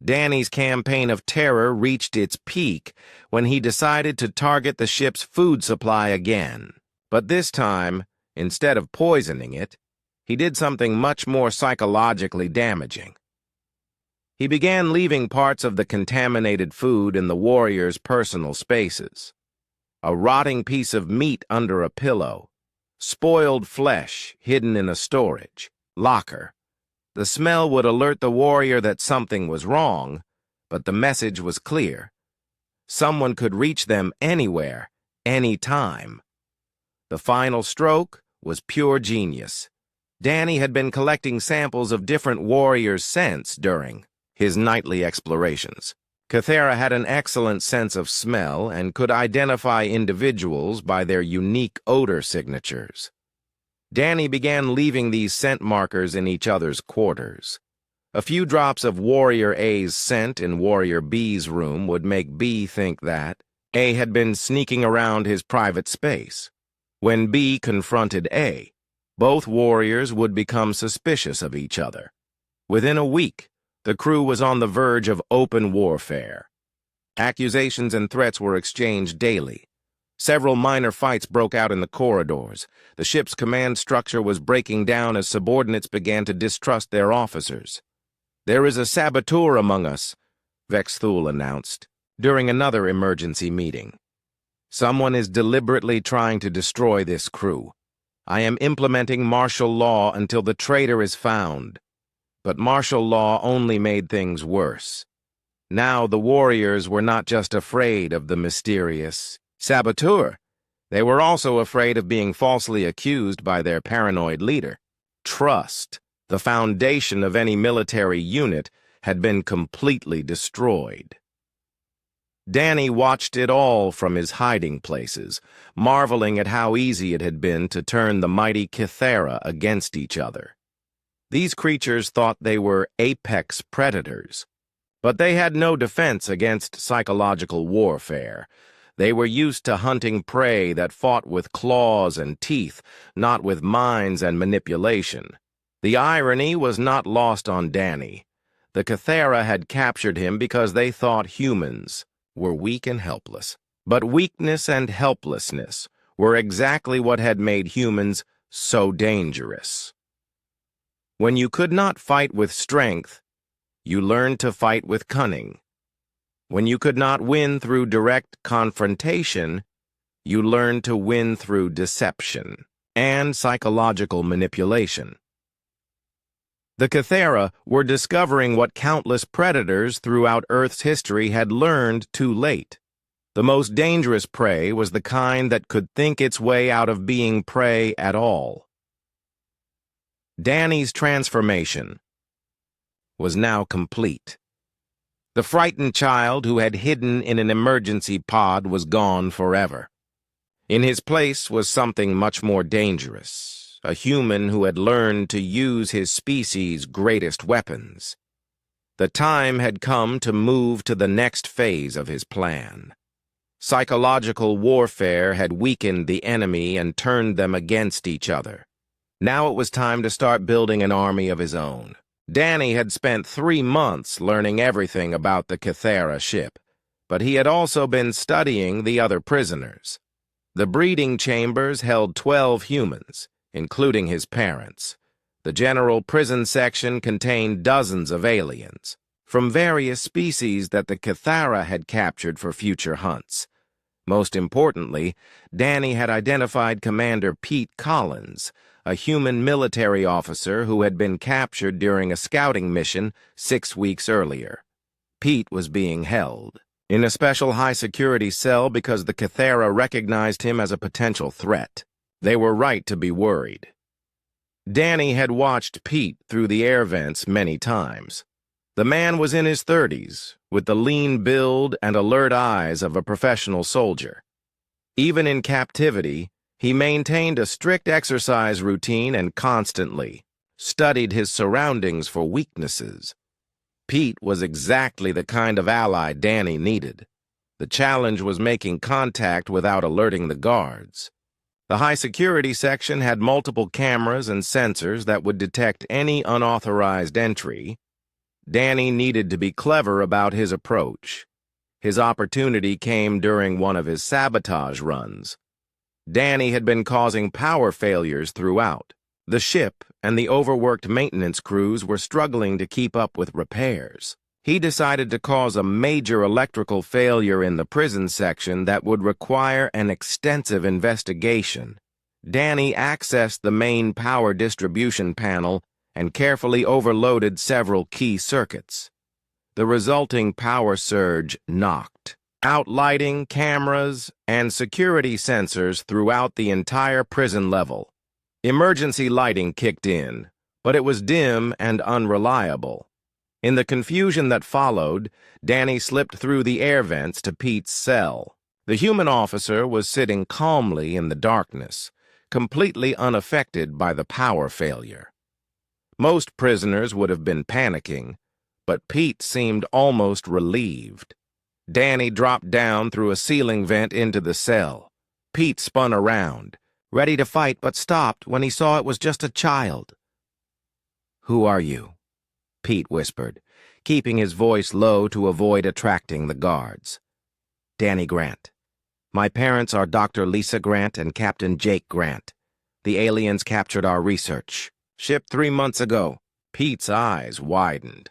Danny's campaign of terror reached its peak when he decided to target the ship's food supply again. But this time, instead of poisoning it, he did something much more psychologically damaging. He began leaving parts of the contaminated food in the warriors' personal spaces. A rotting piece of meat under a pillow, spoiled flesh hidden in a storage locker. The smell would alert the warrior that something was wrong, but the message was clear. Someone could reach them anywhere, anytime. The final stroke was pure genius. Danny had been collecting samples of different warriors' scents during his nightly explorations. Cathara had an excellent sense of smell and could identify individuals by their unique odor signatures. Danny began leaving these scent markers in each other's quarters. A few drops of Warrior A's scent in Warrior B's room would make B think that A had been sneaking around his private space. When B confronted A, both warriors would become suspicious of each other. Within a week, the crew was on the verge of open warfare. Accusations and threats were exchanged daily. Several minor fights broke out in the corridors. The ship's command structure was breaking down as subordinates began to distrust their officers. "There is a saboteur among us," Vexthul announced during another emergency meeting. "Someone is deliberately trying to destroy this crew. I am implementing martial law until the traitor is found." But martial law only made things worse. Now the warriors were not just afraid of the mysterious saboteur. They were also afraid of being falsely accused by their paranoid leader. Trust, the foundation of any military unit, had been completely destroyed. Danny watched it all from his hiding places, marveling at how easy it had been to turn the mighty Kythera against each other. These creatures thought they were apex predators, but they had no defense against psychological warfare. They were used to hunting prey that fought with claws and teeth, not with minds and manipulation. The irony was not lost on Danny. The Kythera had captured him because they thought humans were weak and helpless. But weakness and helplessness were exactly what had made humans so dangerous. When you could not fight with strength, you learned to fight with cunning. When you could not win through direct confrontation, you learned to win through deception and psychological manipulation. The Kythera were discovering what countless predators throughout Earth's history had learned too late. The most dangerous prey was the kind that could think its way out of being prey at all. Danny's transformation was now complete. The frightened child who had hidden in an emergency pod was gone forever. In his place was something much more dangerous, a human who had learned to use his species' greatest weapons. The time had come to move to the next phase of his plan. Psychological warfare had weakened the enemy and turned them against each other. Now it was time to start building an army of his own. Danny had spent 3 months learning everything about the Kythera ship, but he had also been studying the other prisoners. The breeding chambers held 12 humans, including his parents. The general prison section contained dozens of aliens, from various species that the Kythera had captured for future hunts. Most importantly, Danny had identified Commander Pete Collins, a human military officer who had been captured during a scouting mission 6 weeks earlier. Pete was being held in a special high-security cell because the Kythera recognized him as a potential threat. They were right to be worried. Danny had watched Pete through the air vents many times. The man was in his 30s, with the lean build and alert eyes of a professional soldier. Even in captivity, he maintained a strict exercise routine and constantly studied his surroundings for weaknesses. Pete was exactly the kind of ally Danny needed. The challenge was making contact without alerting the guards. The high-security section had multiple cameras and sensors that would detect any unauthorized entry. Danny needed to be clever about his approach. His opportunity came during one of his sabotage runs. Danny had been causing power failures throughout. The ship and the overworked maintenance crews were struggling to keep up with repairs. He decided to cause a major electrical failure in the prison section that would require an extensive investigation. Danny accessed the main power distribution panel and carefully overloaded several key circuits. The resulting power surge knocked out lighting, cameras, and security sensors throughout the entire prison level. Emergency lighting kicked in, but it was dim and unreliable. In the confusion that followed, Danny slipped through the air vents to Pete's cell. The human officer was sitting calmly in the darkness, completely unaffected by the power failure. Most prisoners would have been panicking, but Pete seemed almost relieved. Danny dropped down through a ceiling vent into the cell. Pete spun around, ready to fight, but stopped when he saw it was just a child. "Who are you?" Pete whispered, keeping his voice low to avoid attracting the guards. "Danny Grant. My parents are Dr. Lisa Grant and Captain Jake Grant. The aliens captured our research. Shipped 3 months ago." Pete's eyes widened.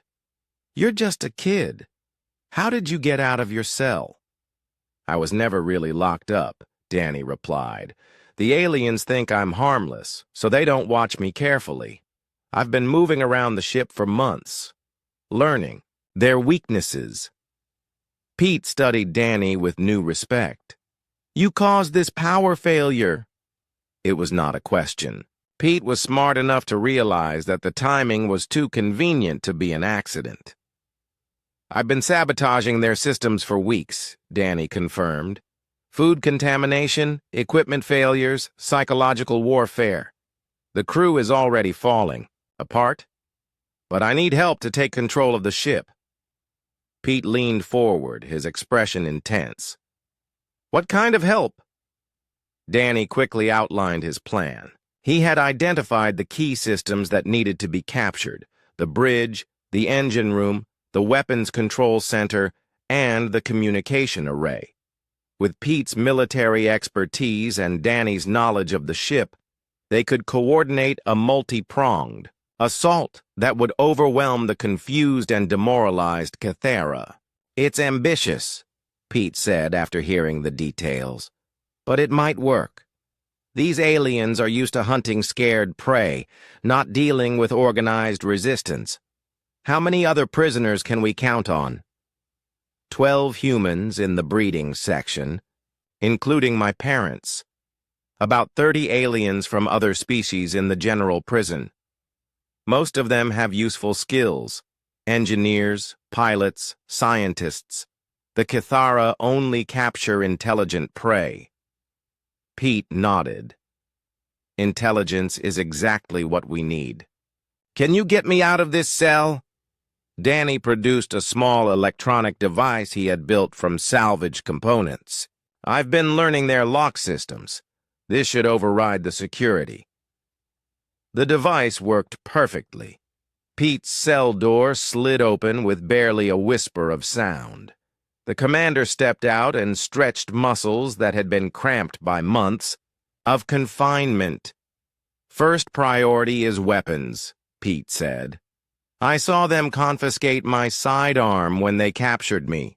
You're just a kid. How did you get out of your cell? I was never really locked up, Danny replied. The aliens think I'm harmless, so they don't watch me carefully. I've been moving around the ship for months, learning their weaknesses. Pete studied Danny with new respect. You caused this power failure. It was not a question. Pete was smart enough to realize that the timing was too convenient to be an accident. I've been sabotaging their systems for weeks, Danny confirmed. Food contamination, equipment failures, psychological warfare. The crew is already falling apart, but I need help to take control of the ship. Pete leaned forward, his expression intense. What kind of help? Danny quickly outlined his plan. He had identified the key systems that needed to be captured: the bridge, the engine room, the weapons control center, and the communication array. With Pete's military expertise and Danny's knowledge of the ship, they could coordinate a multi-pronged assault that would overwhelm the confused and demoralized Cathara. It's ambitious, Pete said after hearing the details, but it might work. These aliens are used to hunting scared prey, not dealing with organized resistance. How many other prisoners can we count on? 12 humans in the breeding section, including my parents. About 30 aliens from other species in the general prison. Most of them have useful skills: engineers, pilots, scientists. The Cathara only capture intelligent prey. Pete nodded. Intelligence is exactly what we need. Can you get me out of this cell? Danny produced a small electronic device he had built from salvaged components. I've been learning their lock systems. This should override the security. The device worked perfectly. Pete's cell door slid open with barely a whisper of sound. The commander stepped out and stretched muscles that had been cramped by months of confinement. First priority is weapons, Pete said. I saw them confiscate my sidearm when they captured me.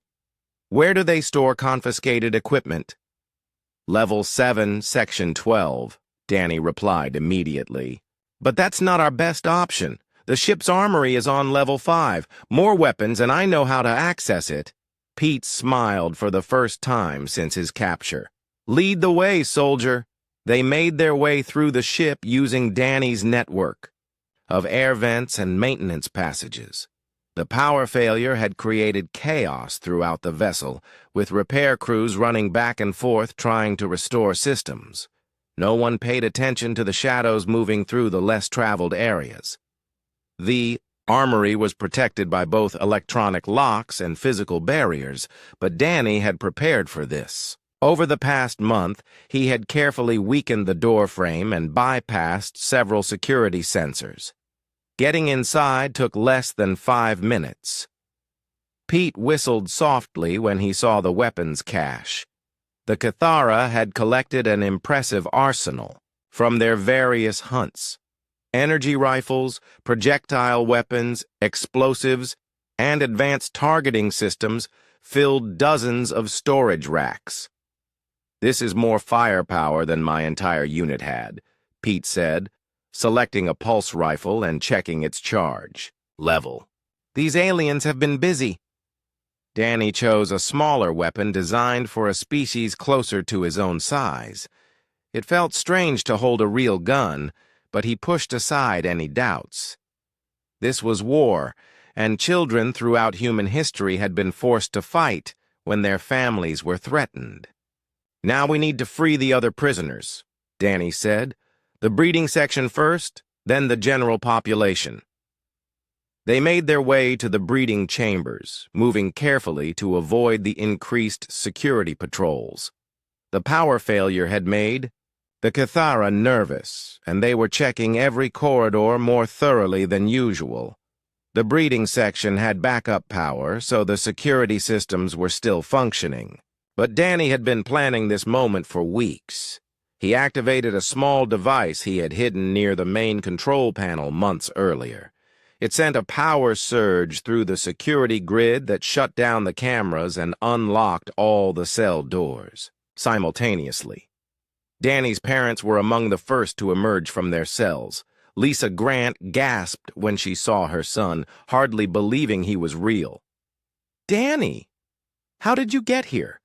Where do they store confiscated equipment? Level 7, Section 12, Danny replied immediately. But that's not our best option. The ship's armory is on Level 5. More weapons, and I know how to access it. Pete smiled for the first time since his capture. Lead the way, soldier. They made their way through the ship using Danny's network of air vents and maintenance passages. The power failure had created chaos throughout the vessel, with repair crews running back and forth trying to restore systems. No one paid attention to the shadows moving through the less-traveled areas. The armory was protected by both electronic locks and physical barriers, but Danny had prepared for this. Over the past month, he had carefully weakened the door frame and bypassed several security sensors. Getting inside took less than 5 minutes. Pete whistled softly when he saw the weapons cache. The Cathara had collected an impressive arsenal from their various hunts. Energy rifles, projectile weapons, explosives, and advanced targeting systems filled dozens of storage racks. This is more firepower than my entire unit had, Pete said, selecting a pulse rifle and checking its charge level. These aliens have been busy. Danny chose a smaller weapon designed for a species closer to his own size. It felt strange to hold a real gun, but he pushed aside any doubts. This was war, and children throughout human history had been forced to fight when their families were threatened. Now we need to free the other prisoners, Danny said. The breeding section first, then the general population. They made their way to the breeding chambers, moving carefully to avoid the increased security patrols. The power failure had made the Cathara nervous, and they were checking every corridor more thoroughly than usual. The breeding section had backup power, so the security systems were still functioning. But Danny had been planning this moment for weeks. He activated a small device he had hidden near the main control panel months earlier. It sent a power surge through the security grid that shut down the cameras and unlocked all the cell doors simultaneously. Danny's parents were among the first to emerge from their cells. Lisa Grant gasped when she saw her son, hardly believing he was real. "Danny, how did you get here?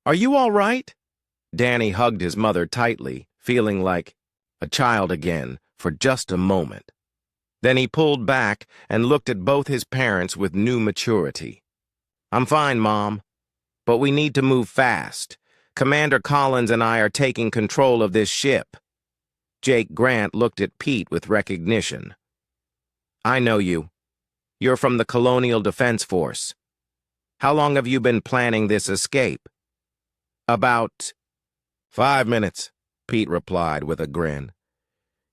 Are you all right?" Danny hugged his mother tightly, feeling like a child again for just a moment. Then he pulled back and looked at both his parents with new maturity. "I'm fine, Mom, but we need to move fast. Commander Collins and I are taking control of this ship." Jake Grant looked at Pete with recognition. "I know you. You're from the Colonial Defense Force. How long have you been planning this escape?" "About 5 minutes," Pete replied with a grin.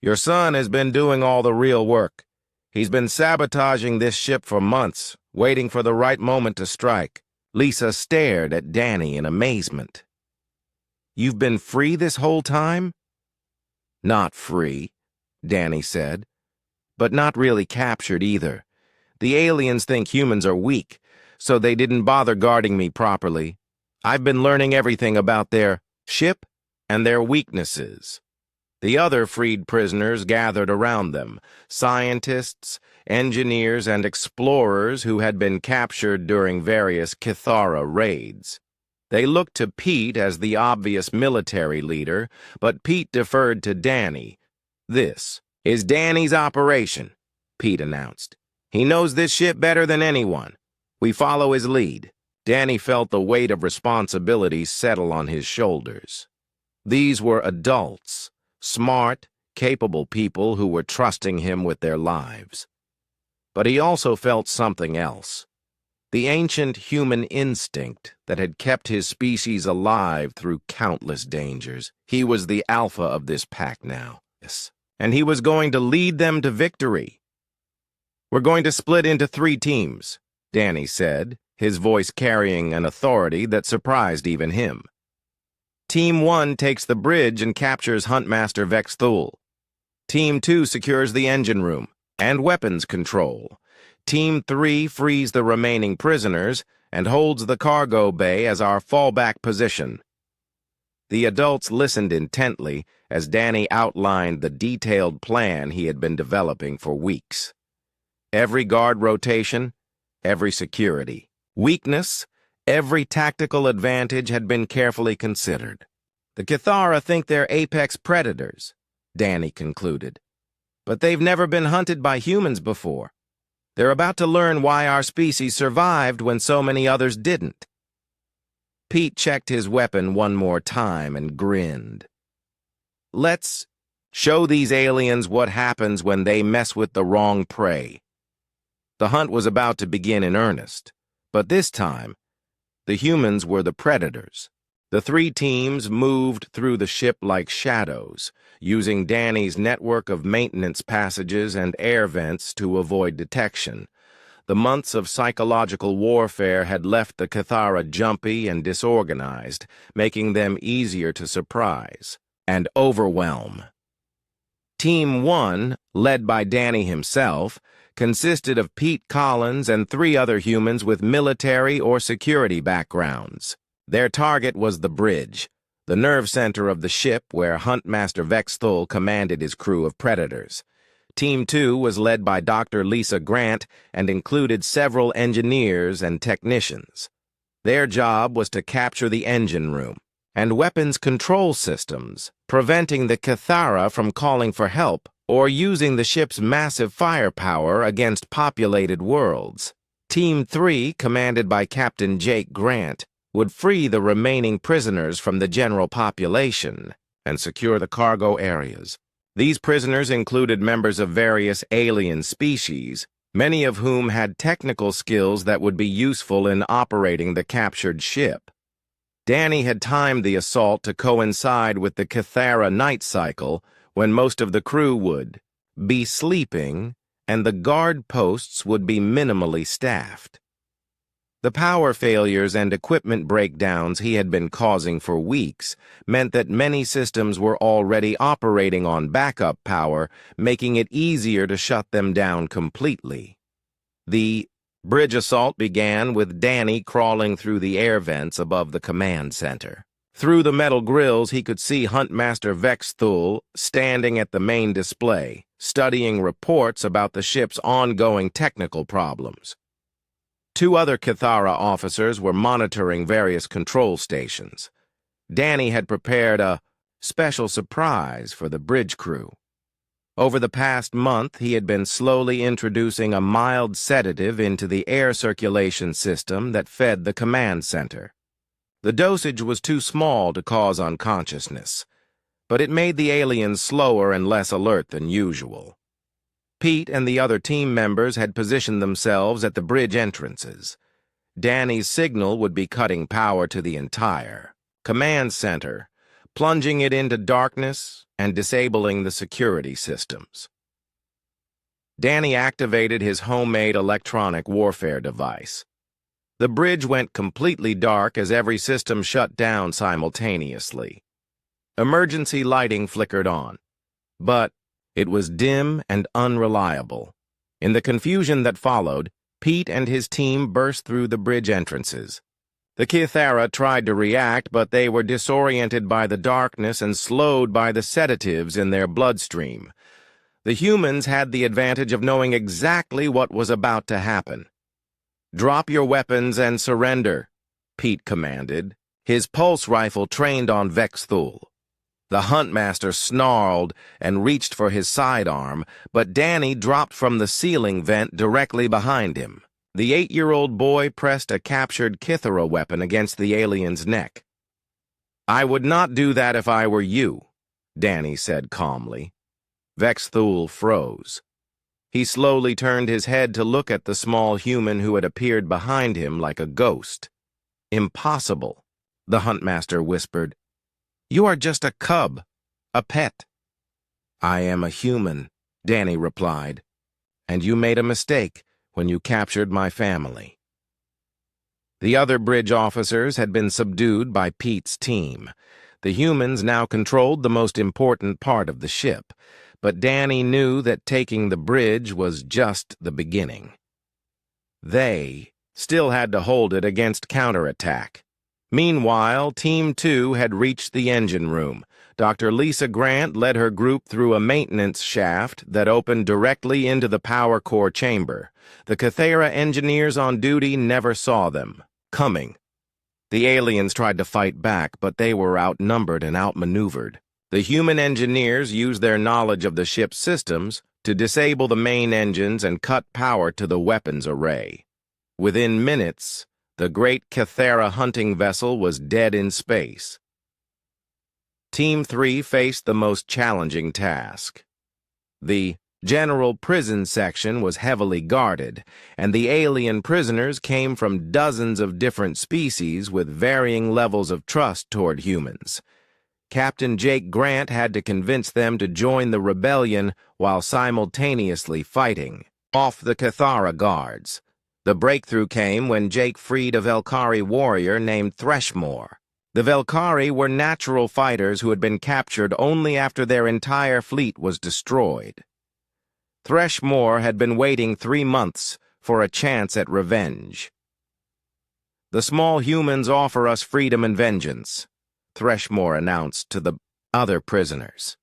"Your son has been doing all the real work. He's been sabotaging this ship for months, waiting for the right moment to strike." Lisa stared at Danny in amazement. "You've been free this whole time?" "Not free," Danny said, "but not really captured either. The aliens think humans are weak, so they didn't bother guarding me properly. I've been learning everything about their ship and their weaknesses." The other freed prisoners gathered around them, scientists, engineers, and explorers who had been captured during various Cathara raids. They looked to Pete as the obvious military leader, but Pete deferred to Danny. "This is Danny's operation," Pete announced. "He knows this ship better than anyone. We follow his lead." Danny felt the weight of responsibility settle on his shoulders. These were adults, smart, capable people who were trusting him with their lives. But he also felt something else. The ancient human instinct that had kept his species alive through countless dangers. He was the alpha of this pack now, and he was going to lead them to victory. "We're going to split into 3 teams, Danny said, his voice carrying an authority that surprised even him. "Team 1 takes the bridge and captures Huntmaster Vex Thul. Team 2 secures the engine room and weapons control. Team 3 frees the remaining prisoners and holds the cargo bay as our fallback position." The adults listened intently as Danny outlined the detailed plan he had been developing for weeks. Every guard rotation, every security, weakness, every tactical advantage had been carefully considered. "The Cathara think they're apex predators," Danny concluded. "But they've never been hunted by humans before. They're about to learn why our species survived when so many others didn't." Pete checked his weapon one more time and grinned. "Let's show these aliens what happens when they mess with the wrong prey." The hunt was about to begin in earnest, but this time, the humans were the predators. The 3 teams moved through the ship like shadows, using Danny's network of maintenance passages and air vents to avoid detection. The months of psychological warfare had left the Cathara jumpy and disorganized, making them easier to surprise and overwhelm. Team 1, led by Danny himself, consisted of Pete Collins and 3 other humans with military or security backgrounds. Their target was the bridge, the nerve center of the ship where Huntmaster Vex Thul commanded his crew of predators. Team 2 was led by Dr. Lisa Grant and included several engineers and technicians. Their job was to capture the engine room and weapons control systems, preventing the Cathara from calling for help or using the ship's massive firepower against populated worlds. Team 3, commanded by Captain Jake Grant, would free the remaining prisoners from the general population and secure the cargo areas. These prisoners included members of various alien species, many of whom had technical skills that would be useful in operating the captured ship. Danny had timed the assault to coincide with the Cathara night cycle, when most of the crew would be sleeping and the guard posts would be minimally staffed. The power failures and equipment breakdowns he had been causing for weeks meant that many systems were already operating on backup power, making it easier to shut them down completely. The bridge assault began with Danny crawling through the air vents above the command center. Through the metal grills, he could see Huntmaster Vexthul standing at the main display, studying reports about the ship's ongoing technical problems. Two other Kithara officers were monitoring various control stations. Danny had prepared a special surprise for the bridge crew. Over the past month, he had been slowly introducing a mild sedative into the air circulation system that fed the command center. The dosage was too small to cause unconsciousness, but it made the aliens slower and less alert than usual. Pete and the other team members had positioned themselves at the bridge entrances. Danny's signal would be cutting power to the entire command center, plunging it into darkness and disabling the security systems. Danny activated his homemade electronic warfare device. The bridge went completely dark as every system shut down simultaneously. Emergency lighting flickered on, but it was dim and unreliable. In the confusion that followed, Pete and his team burst through the bridge entrances. The Kithara tried to react, but they were disoriented by the darkness and slowed by the sedatives in their bloodstream. The humans had the advantage of knowing exactly what was about to happen. "Drop your weapons and surrender," Pete commanded, his pulse rifle trained on Vexthul. The Huntmaster snarled and reached for his sidearm, but Danny dropped from the ceiling vent directly behind him. The 8-year-old boy pressed a captured Kithara weapon against the alien's neck. "I would not do that if I were you," Danny said calmly. Vexthul froze. He slowly turned his head to look at the small human who had appeared behind him like a ghost. "Impossible," the Huntmaster whispered. "You are just a cub, a pet." "I am a human," Danny replied, "and you made a mistake when you captured my family." The other bridge officers had been subdued by Pete's team. The humans now controlled the most important part of the ship, but Danny knew that taking the bridge was just the beginning. They still had to hold it against counterattack. Meanwhile, Team 2 had reached the engine room. Dr. Lisa Grant led her group through a maintenance shaft that opened directly into the power core chamber. The Kithara engineers on duty never saw them coming. The aliens tried to fight back, but they were outnumbered and outmaneuvered. The human engineers used their knowledge of the ship's systems to disable the main engines and cut power to the weapons array. Within minutes, the great Kithara hunting vessel was dead in space. Team 3 faced the most challenging task. The general prison section was heavily guarded, and the alien prisoners came from dozens of different species with varying levels of trust toward humans. Captain Jake Grant had to convince them to join the rebellion while simultaneously fighting off the Kithara guards. The breakthrough came when Jake freed a Velkari warrior named Threshmore. The Velkari were natural fighters who had been captured only after their entire fleet was destroyed. Threshmore had been waiting 3 months for a chance at revenge. "The small humans offer us freedom and vengeance," Threshmore announced to the other prisoners.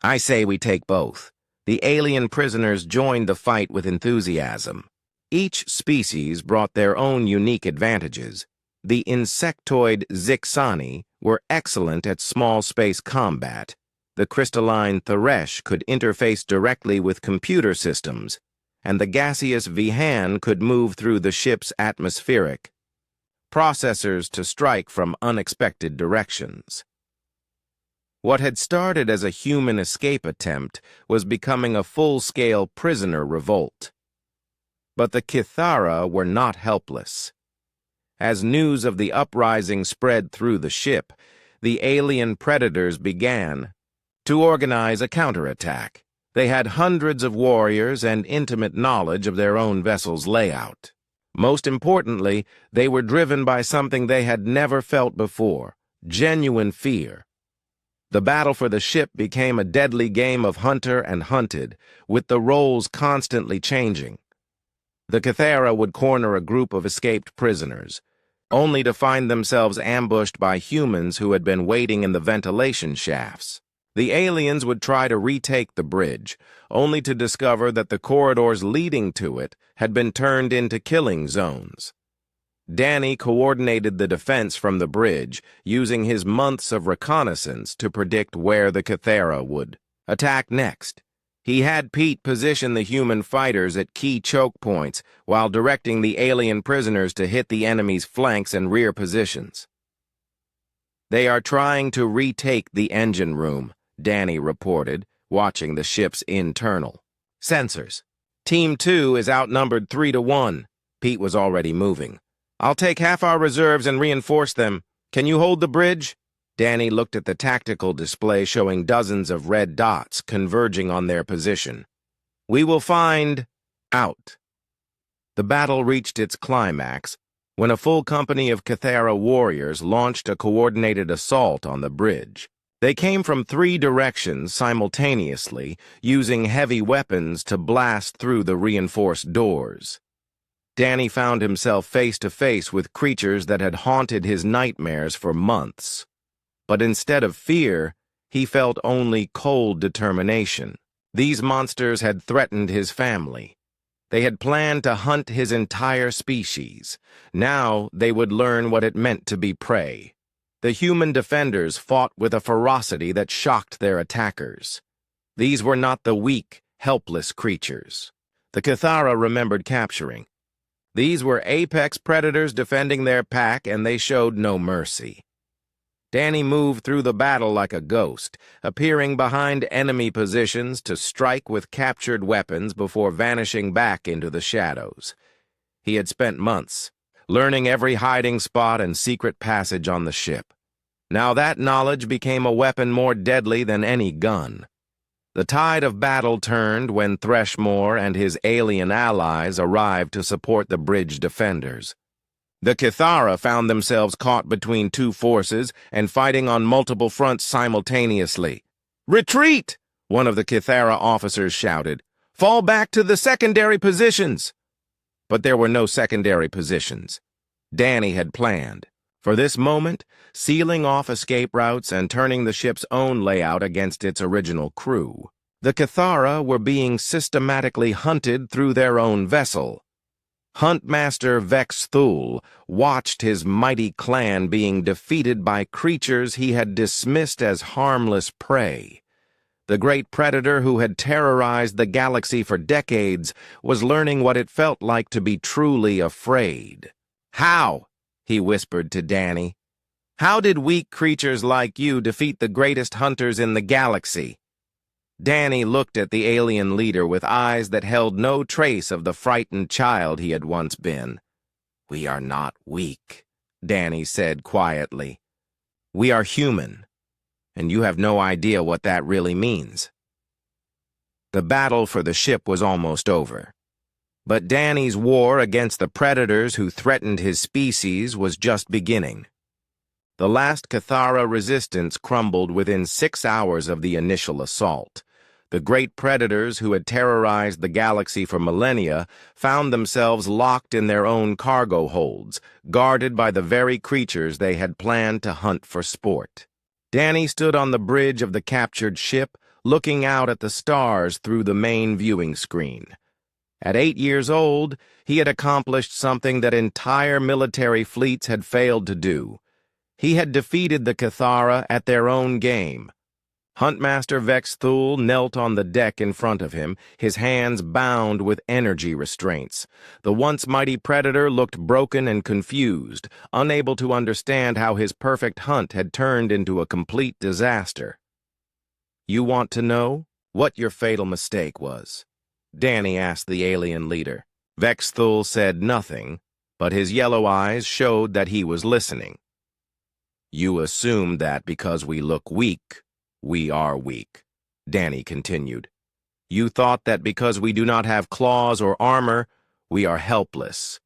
"I say we take both." The alien prisoners joined the fight with enthusiasm. Each species brought their own unique advantages. The insectoid Zixani were excellent at small space combat. The crystalline Thresh could interface directly with computer systems, and the gaseous Vihan could move through the ship's atmospheric processors to strike from unexpected directions. What had started as a human escape attempt was becoming a full-scale prisoner revolt. But the Kithara were not helpless. As news of the uprising spread through the ship, the alien predators began to organize a counterattack. They had hundreds of warriors and intimate knowledge of their own vessel's layout. Most importantly, they were driven by something they had never felt before: genuine fear. The battle for the ship became a deadly game of hunter and hunted, with the roles constantly changing. The Cathara would corner a group of escaped prisoners, only to find themselves ambushed by humans who had been waiting in the ventilation shafts. The aliens would try to retake the bridge, only to discover that the corridors leading to it had been turned into killing zones. Danny coordinated the defense from the bridge, using his months of reconnaissance to predict where the Cathara would attack next. He had Pete position the human fighters at key choke points while directing the alien prisoners to hit the enemy's flanks and rear positions. "They are trying to retake the engine room," Danny reported, watching the ship's internal sensors. "Team 2 is outnumbered 3-1. Pete was already moving. "I'll take half our reserves and reinforce them. Can you hold the bridge?" Danny looked at the tactical display showing dozens of red dots converging on their position. "We will find out." The battle reached its climax when a full company of Cathara warriors launched a coordinated assault on the bridge. They came from 3 directions simultaneously, using heavy weapons to blast through the reinforced doors. Danny found himself face to face with creatures that had haunted his nightmares for months. But instead of fear, he felt only cold determination. These monsters had threatened his family. They had planned to hunt his entire species. Now they would learn what it meant to be prey. The human defenders fought with a ferocity that shocked their attackers. These were not the weak, helpless creatures the Cathara remembered capturing. These were apex predators defending their pack, and they showed no mercy. Danny moved through the battle like a ghost, appearing behind enemy positions to strike with captured weapons before vanishing back into the shadows. He had spent months learning every hiding spot and secret passage on the ship. Now that knowledge became a weapon more deadly than any gun. The tide of battle turned when Threshmore and his alien allies arrived to support the bridge defenders. The Cathara found themselves caught between 2 forces and fighting on multiple fronts simultaneously. "Retreat!" one of the Cathara officers shouted. "Fall back to the secondary positions!" But there were no secondary positions. Danny had planned for this moment, sealing off escape routes and turning the ship's own layout against its original crew. The Cathara were being systematically hunted through their own vessel. Huntmaster Vex Thul watched his mighty clan being defeated by creatures he had dismissed as harmless prey. The great predator who had terrorized the galaxy for decades was learning what it felt like to be truly afraid. "How?" he whispered to Danny. "How did weak creatures like you defeat the greatest hunters in the galaxy?" Danny looked at the alien leader with eyes that held no trace of the frightened child he had once been. "We are not weak," Danny said quietly. "We are human. And you have no idea what that really means." The battle for the ship was almost over. But Danny's war against the predators who threatened his species was just beginning. The last Cathara resistance crumbled within 6 hours of the initial assault. The great predators who had terrorized the galaxy for millennia found themselves locked in their own cargo holds, guarded by the very creatures they had planned to hunt for sport. Danny stood on the bridge of the captured ship, looking out at the stars through the main viewing screen. At 8 years old, he had accomplished something that entire military fleets had failed to do. He had defeated the Cathara at their own game. Huntmaster Vex Thul knelt on the deck in front of him, his hands bound with energy restraints. The once mighty predator looked broken and confused, unable to understand how his perfect hunt had turned into a complete disaster. "You want to know what your fatal mistake was?" Danny asked the alien leader. Vex Thul said nothing, but his yellow eyes showed that he was listening. "You assumed that because we look weak, we are weak," Danny continued. "You thought that because we do not have claws or armor, we are helpless.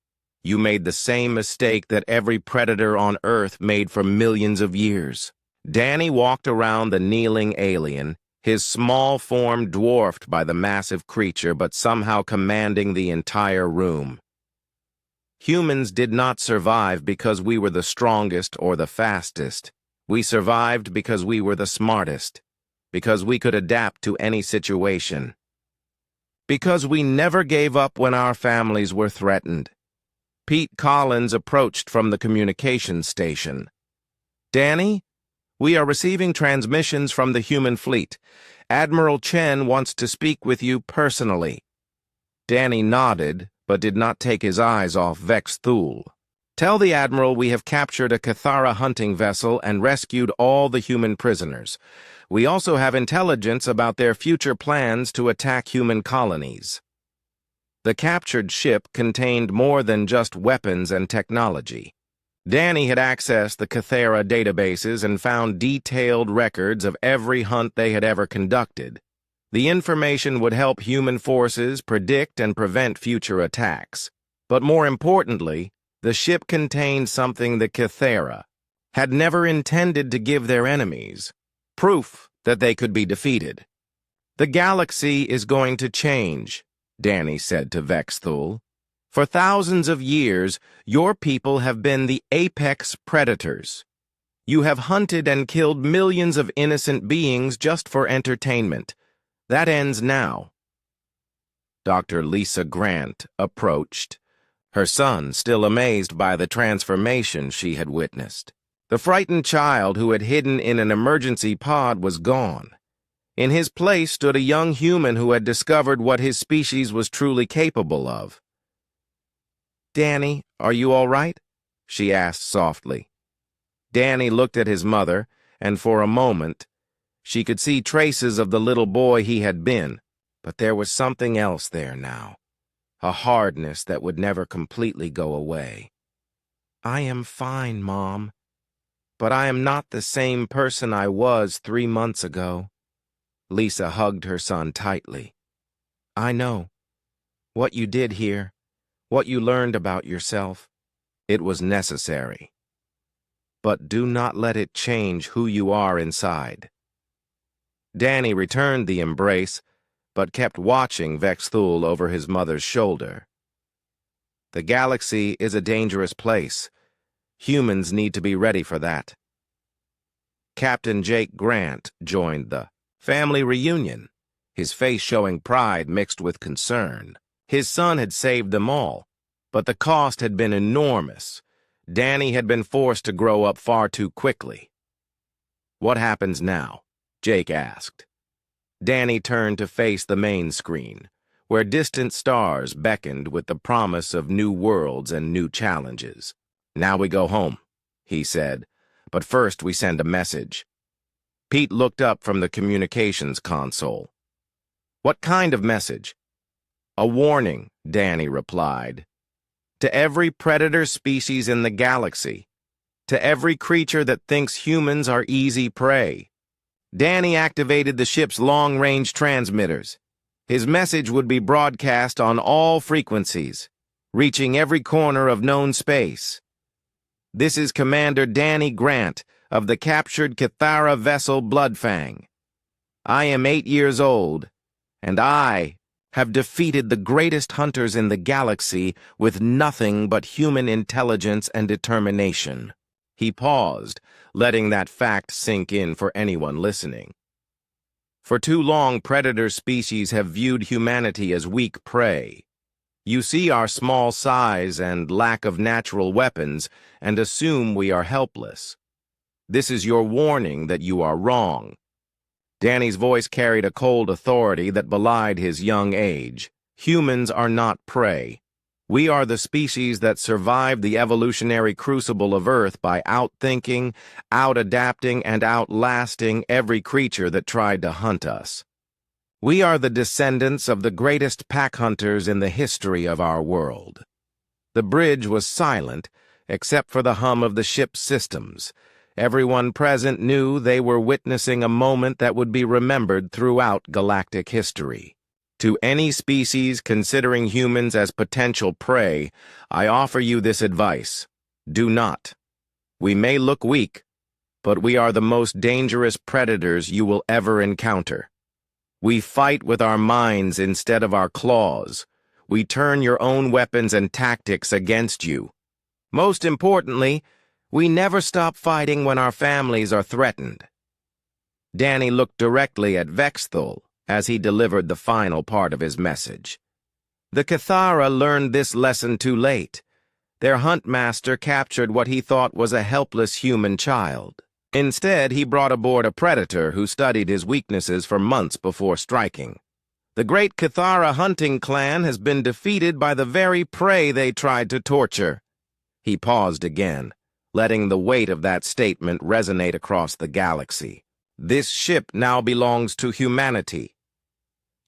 You made the same mistake that every predator on Earth made for millions of years. Danny walked around the kneeling alien, his small form dwarfed by the massive creature but somehow commanding the entire room. Humans did not survive because we were the strongest or the fastest. We survived because we were the smartest, because we could adapt to any situation, because we never gave up when our families were threatened. Pete Collins approached from the communications station. Danny, we are receiving transmissions from the human fleet. Admiral Chen wants to speak with you personally. Danny nodded, but did not take his eyes off Vex Thule. Tell the Admiral we have captured a Cathara hunting vessel and rescued all the human prisoners. We also have intelligence about their future plans to attack human colonies. The captured ship contained more than just weapons and technology. Danny had accessed the Cathara databases and found detailed records of every hunt they had ever conducted. The information would help human forces predict and prevent future attacks. But more importantly, the ship contained something the Cathara had never intended to give their enemies: proof that they could be defeated. The galaxy is going to change, Danny said to Vex Thule. For thousands of years, your people have been the apex predators. You have hunted and killed millions of innocent beings just for entertainment. That ends now. Dr. Lisa Grant approached, her son still amazed by the transformation she had witnessed. The frightened child who had hidden in an emergency pod was gone. In his place stood a young human who had discovered what his species was truly capable of. Danny, are you all right? She asked softly. Danny looked at his mother, and for a moment, she could see traces of the little boy he had been, but there was something else there now, a hardness that would never completely go away. I am fine, Mom, but I am not the same person I was 3 months ago. Lisa hugged her son tightly. I know. What you did here, what you learned about yourself, it was necessary. But do not let it change who you are inside. Danny returned the embrace, but kept watching Vex Thule over his mother's shoulder. The galaxy is a dangerous place. Humans need to be ready for that. Captain Jake Grant joined the family reunion, his face showing pride mixed with concern. His son had saved them all, but the cost had been enormous. Danny had been forced to grow up far too quickly. What happens now? Jake asked. Danny turned to face the main screen, where distant stars beckoned with the promise of new worlds and new challenges. Now we go home, he said, but first we send a message. Pete looked up from the communications console. What kind of message? A warning, Danny replied. To every predator species in the galaxy. To every creature that thinks humans are easy prey. Danny activated the ship's long-range transmitters. His message would be broadcast on all frequencies, reaching every corner of known space. This is Commander Danny Grant of the captured Cathara vessel Bloodfang. I am 8 years old, and I have defeated the greatest hunters in the galaxy with nothing but human intelligence and determination. He paused, letting that fact sink in for anyone listening. For too long, predator species have viewed humanity as weak prey. You see our small size and lack of natural weapons and assume we are helpless. This is your warning that you are wrong. Danny's voice carried a cold authority that belied his young age. Humans are not prey. We are the species that survived the evolutionary crucible of Earth by outthinking, out-adapting, and outlasting every creature that tried to hunt us. We are the descendants of the greatest pack hunters in the history of our world. The bridge was silent, except for the hum of the ship's systems. Everyone present knew they were witnessing a moment that would be remembered throughout galactic history. To any species considering humans as potential prey, I offer you this advice. Do not. We may look weak, but we are the most dangerous predators you will ever encounter. We fight with our minds instead of our claws. We turn your own weapons and tactics against you. Most importantly, we never stop fighting when our families are threatened. Danny looked directly at Vexthul as he delivered the final part of his message. The Cathara learned this lesson too late. Their huntmaster captured what he thought was a helpless human child. Instead, he brought aboard a predator who studied his weaknesses for months before striking. The great Cathara hunting clan has been defeated by the very prey they tried to torture. He paused again, letting the weight of that statement resonate across the galaxy. This ship now belongs to humanity.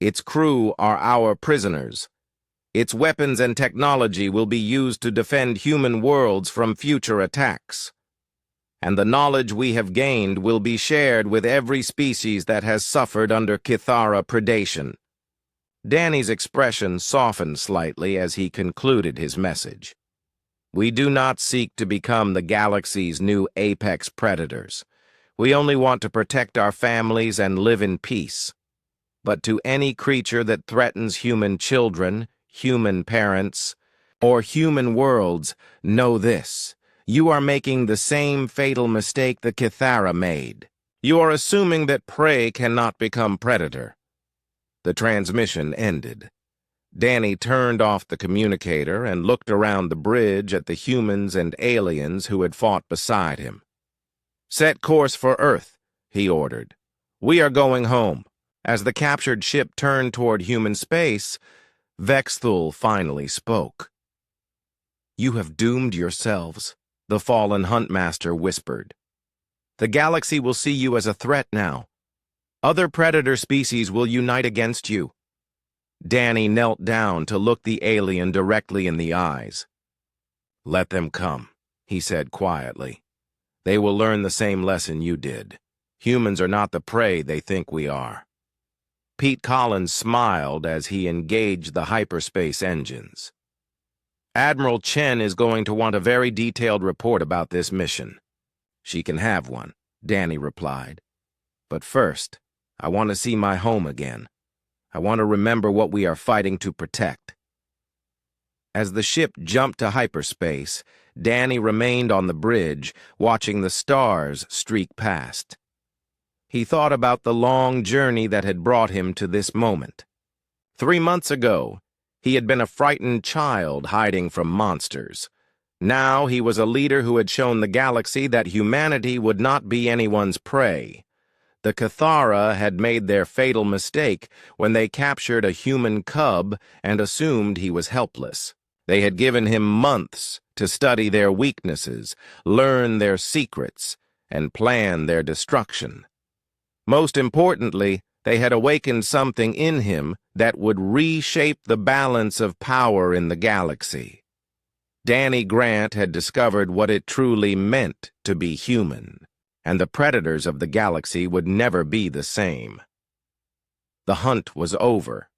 Its crew are our prisoners. Its weapons and technology will be used to defend human worlds from future attacks. And the knowledge we have gained will be shared with every species that has suffered under Cathara predation. Danny's expression softened slightly as he concluded his message. We do not seek to become the galaxy's new apex predators. We only want to protect our families and live in peace. But to any creature that threatens human children, human parents, or human worlds, know this. You are making the same fatal mistake the Cathara made. You are assuming that prey cannot become predator. The transmission ended. Danny turned off the communicator and looked around the bridge at the humans and aliens who had fought beside him. Set course for Earth, he ordered. We are going home. As the captured ship turned toward human space, Vexthul finally spoke. You have doomed yourselves, the fallen huntmaster whispered. The galaxy will see you as a threat now. Other predator species will unite against you. Danny knelt down to look the alien directly in the eyes. Let them come, he said quietly. They will learn the same lesson you did. Humans are not the prey they think we are. Pete Collins smiled as he engaged the hyperspace engines. Admiral Chen is going to want a very detailed report about this mission. She can have one, Danny replied. But first, I want to see my home again. I want to remember what we are fighting to protect. As the ship jumped to hyperspace, Danny remained on the bridge, watching the stars streak past. He thought about the long journey that had brought him to this moment. 3 months ago, he had been a frightened child hiding from monsters. Now he was a leader who had shown the galaxy that humanity would not be anyone's prey. The Cathara had made their fatal mistake when they captured a human cub and assumed he was helpless. They had given him months to study their weaknesses, learn their secrets, and plan their destruction. Most importantly, they had awakened something in him that would reshape the balance of power in the galaxy. Danny Grant had discovered what it truly meant to be human, and the predators of the galaxy would never be the same. The hunt was over.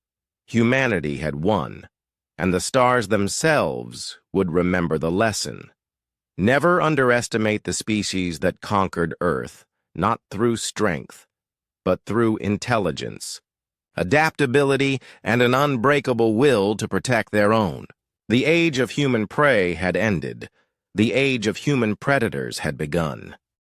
Humanity had won, and the stars themselves would remember the lesson. Never underestimate the species that conquered Earth, not through strength, but through intelligence, adaptability, and an unbreakable will to protect their own. The age of human prey had ended. The age of human predators had begun.